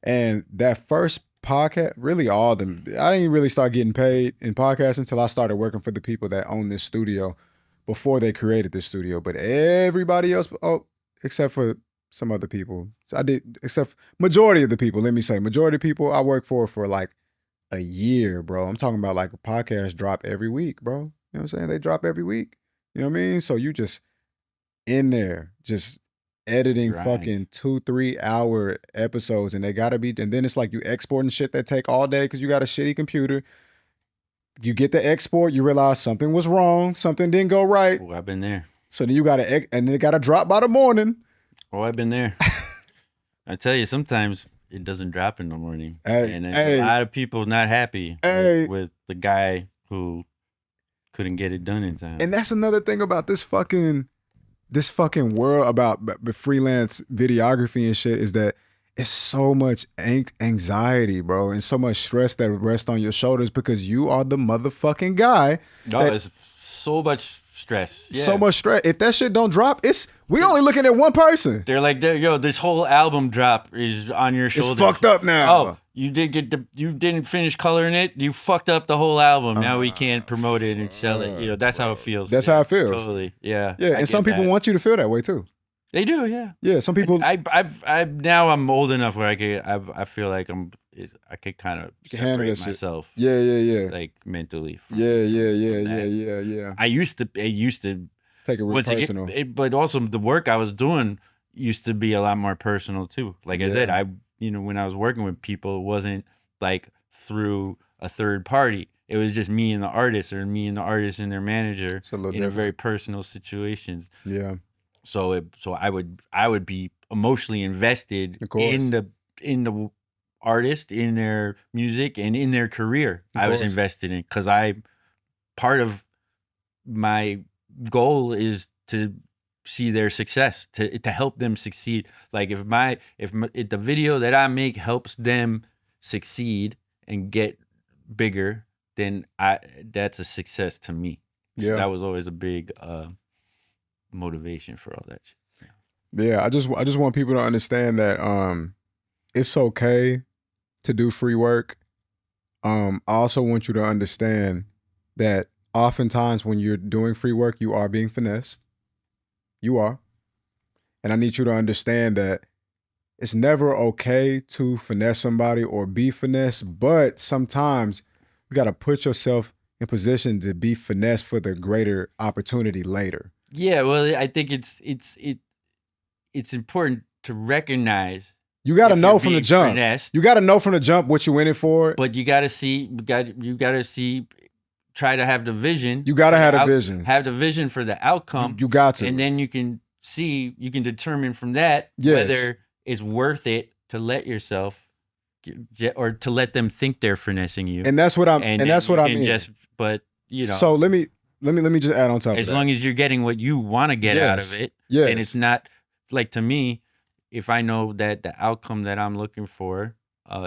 And that first podcast, really all of them, I didn't really start getting paid in podcasting until I started working for the people that own this studio before they created this studio. But everybody else, except for some other people, so I did, except majority of the people, majority of people I worked for like a year, bro. I'm talking about like a podcast drop every week, bro. You know what I'm saying? They drop every week. You know what I mean? So you just in there, just editing fucking 2-3 hour episodes, and they gotta be, and then it's like you exporting shit that take all day because you got a shitty computer. You get the export, you realize something was wrong, something didn't go right. Oh, I've been there. So then you gotta, and then it gotta drop by the morning. Oh, I've been there. I tell you, sometimes it doesn't drop in the morning. And a lot of people not happy with the guy who couldn't get it done in time. And that's another thing about this fucking world about freelance videography and shit, is that it's so much anxiety, bro, and so much stress that rests on your shoulders because you are the motherfucking guy. No, it's so much stress. Yeah. So much stress. If that shit don't drop, we only looking at one person. They're like, yo, this whole album drop is on your shoulders. It's fucked up now. Oh, you didn't finish coloring it. You fucked up the whole album. Now we can't promote it and sell it. You know, that's how it feels. That's how it feels. Totally. Yeah. Yeah, and some people want you to feel that way too. They do, yeah. Yeah, some people. I'm old enough where I feel like I could kind of separate myself. Yeah. Like mentally. Yeah. I used to take it real personal. But also the work I was doing used to be a lot more personal too. Like I said, when I was working with people, it wasn't like through a third party. It was just me and the artist, or me and the artist and their manager in a very personal situations. Yeah. So I would be emotionally invested in the artist, in their music, and in their career. I was invested in, because part of my goal is to see their success, to help them succeed. Like if the video that I make helps them succeed and get bigger, then that's a success to me. Yeah. So that was always a big motivation for all that shit. Yeah, I just want people to understand that it's okay to do free work. I also want you to understand that oftentimes when you're doing free work, you are being finessed. You are. And I need you to understand that it's never okay to finesse somebody or be finessed, but sometimes you got to put yourself in position to be finessed for the greater opportunity later. Yeah, well, I think it's important to recognize. You got to know from the jump. Finessed, you got to know from the jump what you in it for. But you got to see. Try to have the vision. You got to have the vision. Have the vision for the outcome. You got to, and then you can determine from that whether it's worth it to let yourself, or to let them think they're finessing you. And that's what I mean. But you know. So let me just add on top of that. As long as you're getting what you want to get out of it, and it's not, like, to me, if I know that the outcome that I'm looking for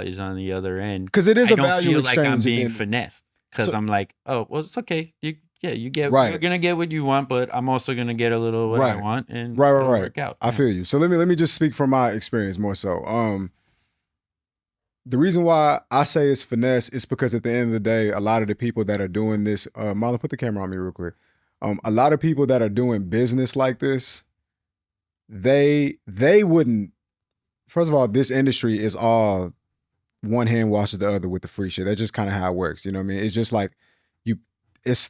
is on the other end, because it is a value exchange. I don't feel like I'm being finessed, because I'm like, oh, well, it's okay. You get right. You're gonna get what you want, but I'm also gonna get a little what I want, and it'll work out. I feel you. So let me just speak from my experience more so. The reason why I say it's finesse is because at the end of the day, a lot of the people that are doing this, Marlon, put the camera on me real quick. A lot of people that are doing business like this, they wouldn't. First of all, this industry is all one hand washes the other with the free shit. That's just kind of how it works. You know what I mean? It's just like they're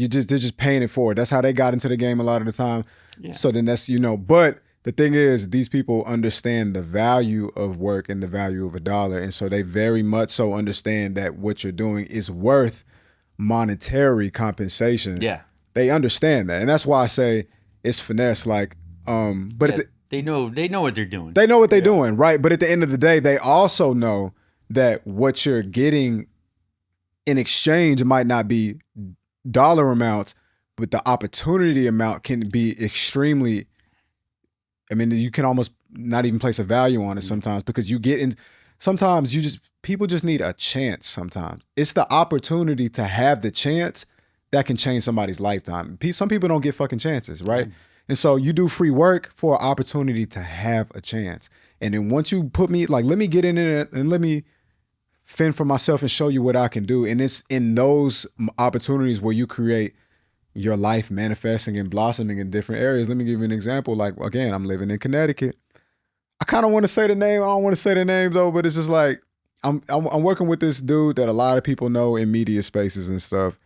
just paying it forward. That's how they got into the game a lot of the time. Yeah. So then that's, but the thing is, these people understand the value of work and the value of $1. And so they very much so understand that what you're doing is worth monetary compensation. Yeah. They understand that. And that's why I say it's finesse. Like, but they know what they're doing. They know what they're doing, right? But at the end of the day, they also know that what you're getting in exchange might not be dollar amounts, but the opportunity amount can be extremely. I mean, you can almost not even place a value on it sometimes, because you get in. Sometimes people just need a chance. Sometimes it's the opportunity to have the chance that can change somebody's lifetime. Some people don't get fucking chances, right? And so you do free work for an opportunity to have a chance. And then once you put me, like, let me get in there and let me fend for myself and show you what I can do. And it's in those opportunities where you create your life manifesting and blossoming in different areas. Let me give you an example. Like, again, I'm living in Connecticut. I kind of want to say the name. I don't want to say the name though, but it's just like, I'm working with this dude that a lot of people know in media spaces and stuff.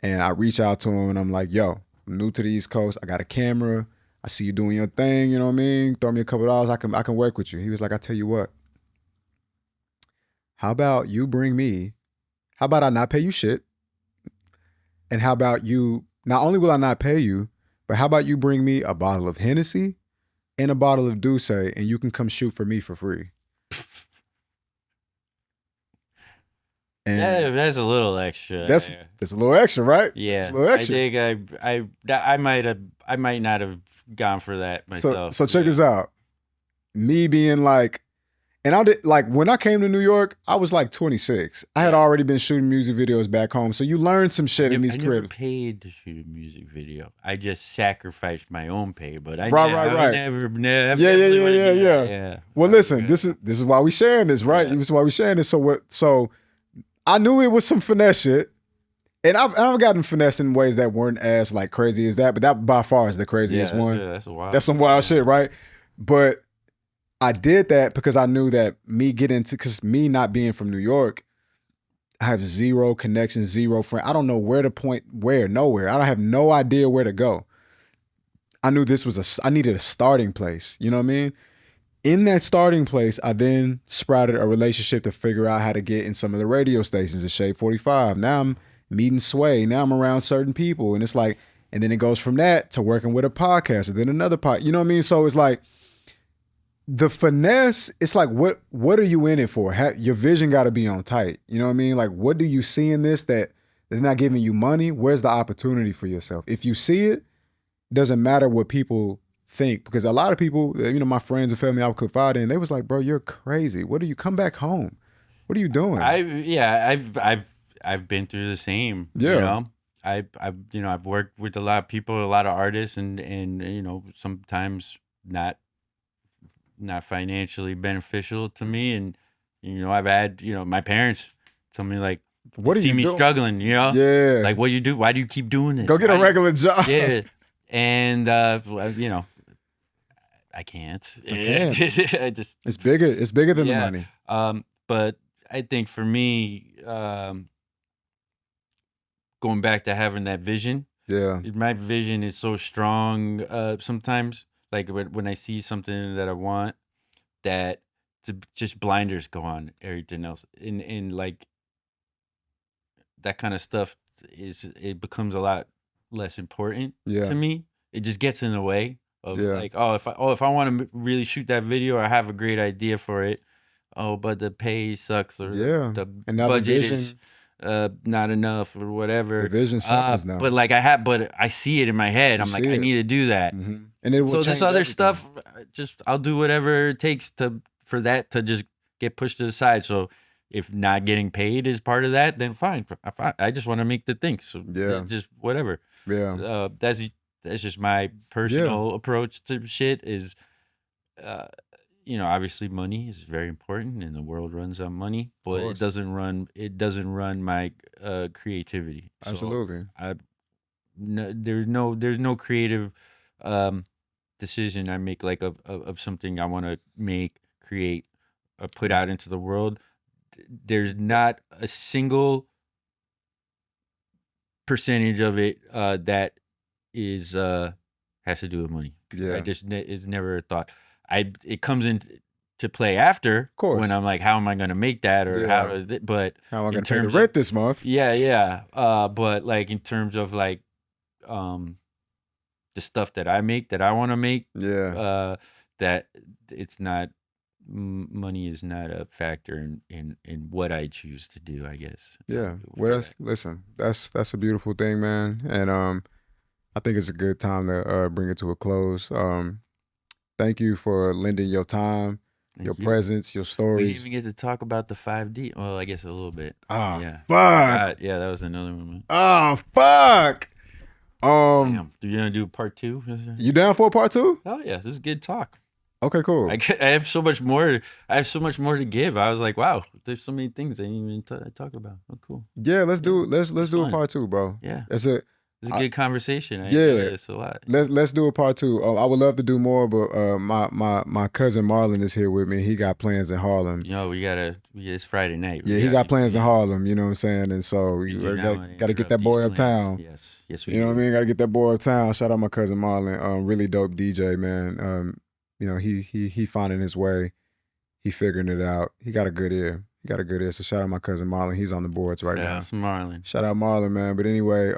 And I reach out to him and I'm like, yo, I'm new to the East Coast. I got a camera. I see you doing your thing. You know what I mean? Throw me a couple dollars. I can work with you. He was like, I tell you what, how about you bring me, how about I not pay you shit? And how about you, not only will I not pay you, but how about you bring me a bottle of Hennessy and a bottle of Douce, and you can come shoot for me for free. And that's a little extra. That's a little extra, right? Yeah, a little extra. I think I might not have gone for that myself. So check this out. Me being like, And I did, like, when I came to New York, I was like 26. I had already been shooting music videos back home. So you learn some shit in these I never cribs. paid to shoot a music video. I just sacrificed my own pay, but I Right. never Yeah. Well, listen, this is why we sharing this, right? This is why we sharing this. So I knew it was some finesse shit. And I've gotten finesse in ways that weren't as like crazy as that, but that by far is the craziest one. That's wild. That's some wild shit, right? But I did that because I knew that because me not being from New York, I have zero connections, zero friends. I don't know where to point, nowhere. I have no idea where to go. I knew I needed a starting place. You know what I mean? In that starting place, I then sprouted a relationship to figure out how to get in some of the radio stations at Shade 45. Now I'm meeting Sway. Now I'm around certain people. And it's like, and then it goes from that to working with a podcast and then another podcast. You know what I mean? So it's like, the finesse, it's like, what are you in it for? Your vision got to be on tight. You know what I mean? Like, what do you see in this that is not giving you money? Where's the opportunity for yourself? If you see it, doesn't matter what people think. Because a lot of people, you know, my friends and family I would confide in, they was like, bro, you're crazy. What do you come back home? What are you doing? I've been through the same. Yeah. You know? I've worked with a lot of people, a lot of artists, and you know, sometimes not financially beneficial to me. And, you know, I've had, you know, my parents tell me, like, what do you see me doing? struggling, you know? Yeah. Like, what do you do? Why do you keep doing this? Go get a regular job. Yeah. And, you know, I can't. I just, it's bigger than the money. But I think for me, going back to having that vision, my vision is so strong sometimes. Like when I see something that I want, that just blinders go on everything else, and like that kind of stuff it becomes a lot less important to me. It just gets in the way of like, if I want to really shoot that video, or I have a great idea for it, but the pay sucks, or the budget is not enough, or whatever. The vision suffers now. But like I see it in my head. I'm like, I need to do that. Mm-hmm. And it will so change this other everything. stuff, I'll do whatever it takes for that to just get pushed to the side. So if not getting paid is part of that, then fine. I just want to make the thing. So just whatever. Yeah. That's just my personal approach to shit. Is you know, obviously money is very important, and the world runs on money, but it doesn't run my creativity. Absolutely. So there's no creative decision I make, like of something I want to make, create, or put out into the world. There's not a single percentage of it that is has to do with money. Yeah. It's never a thought. It comes in to play after, of course, when I'm like, how am I going to make that, or but how am I going to pay the rent this month? But like in terms of like the stuff that I make, that I want to make, that it's not, money is not a factor in what I choose to do, I guess. Yeah. Well, listen, that's a beautiful thing, man. And I think it's a good time to bring it to a close. Thank you for lending your time, your presence, your stories. We didn't even get to talk about the 5D. Well, I guess a little bit. Oh, yeah. Fuck. Yeah, that was another one, man. Oh, fuck. Damn. You gonna do part 2? You down for part 2? Oh yeah, this is good talk. Okay, cool. I have so much more. I have so much more to give. I was like, wow, there's so many things I didn't even talk about. Oh, cool. Yeah, let's do a part 2, bro. Yeah, it's a good conversation. It's a lot. Let's do a part 2. I would love to do more, but my cousin Marlon is here with me. He got plans in Harlem. You know, it's Friday night. Yeah, he got plans in Harlem. You know what I'm saying? And so we got to get that boy uptown. Yes. You know what I mean? Got to get that boy uptown. Shout out my cousin Marlon. Really dope DJ, man. You know, he finding his way. He figuring it out. He got a good ear. So shout out my cousin Marlon. He's on the boards right now. Shout out Marlon, man. But anyway,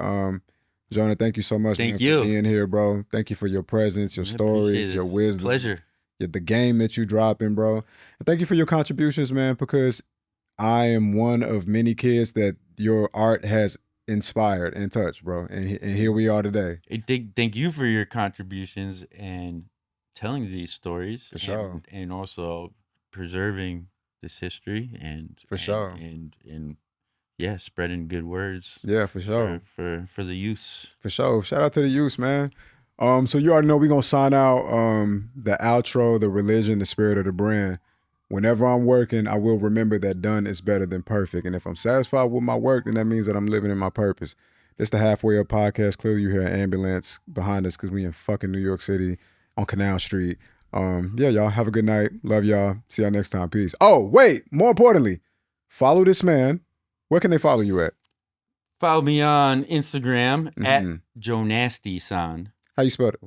Jonah, thank you so much, man, for being here, bro. Thank you for your presence, your stories, your wisdom. Pleasure. The game that you dropping, bro. And thank you for your contributions, man, because I am one of many kids that your art has inspired and touched, bro. And here we are today. Thank you for your contributions and telling these stories. For sure. And also preserving this history and For sure. and yeah, spreading good words. Yeah, for sure. For the youth. For sure. Shout out to the youth, man. So you already know we're gonna sign out the outro, the religion, the spirit of the brand. Whenever I'm working, I will remember that done is better than perfect. And if I'm satisfied with my work, then that means that I'm living in my purpose. This the Halfway Up podcast. Clearly you hear an ambulance behind us because we in fucking New York City on Canal Street. Yeah, y'all have a good night. Love y'all. See y'all next time. Peace. Oh, wait, more importantly, follow this man. Where can they follow you at? Follow me on Instagram at jonasty-san. How you spell it?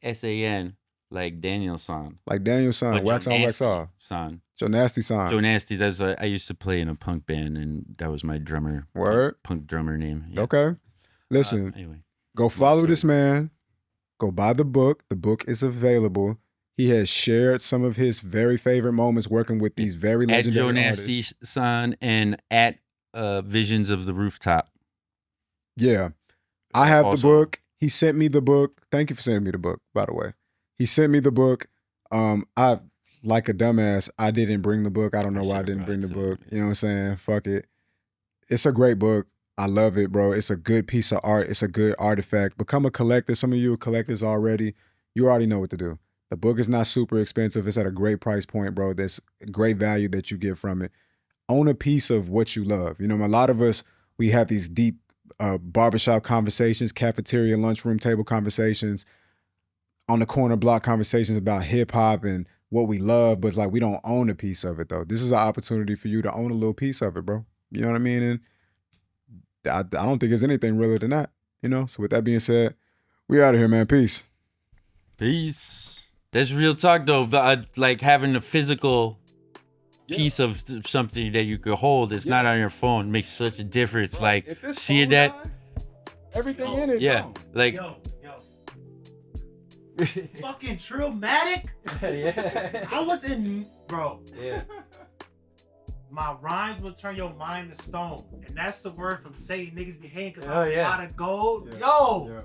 JONASTY-SAN, like Daniel San. Like Daniel San, wax on, wax off. San. Jonasty San. Jonasty, that's I used to play in a punk band, and that was my drummer. Word. Punk drummer name. Yeah. Okay. Listen, Anyway. go follow this man. Go buy the book. The book is available. He has shared some of his very favorite moments working with these very legendary at artists. Jonasty-san and at Visions of the Rooftop. Yeah. I have Also, the book. He sent me the book. Thank you for sending me the book, by the way. He sent me the book. I, like a dumbass, I didn't bring the book. I don't know why I didn't bring the book. You know what I'm saying? Fuck it. It's a great book. I love it, bro. It's a good piece of art. It's a good artifact. Become a collector. Some of you are collectors already. You already know what to do. The book is not super expensive. It's at a great price point, bro. There's great value that you get from it. Own a piece of what you love. You know, a lot of us, we have these deep barbershop conversations, cafeteria, lunchroom table conversations, on the corner block conversations about hip hop and what we love, but like we don't own a piece of it though. This is an opportunity for you to own a little piece of it, bro. You know what I mean? And I don't think there's anything realer than that, you know? So with that being said, we out of here, man. Peace. Peace. That's real talk though. Like having a physical piece of something that you could hold. It's not on your phone. Makes such a difference. Bro, like seeing that. Everything in it. Yeah. Though. Like. Yo. Fucking Trillmatic? Yeah. I was in, bro. Yeah. My rhymes will turn your mind to stone. And that's the word from Satan. Niggas be hating because Oh, I'm yeah. out of gold. Yeah. Yo. Yeah.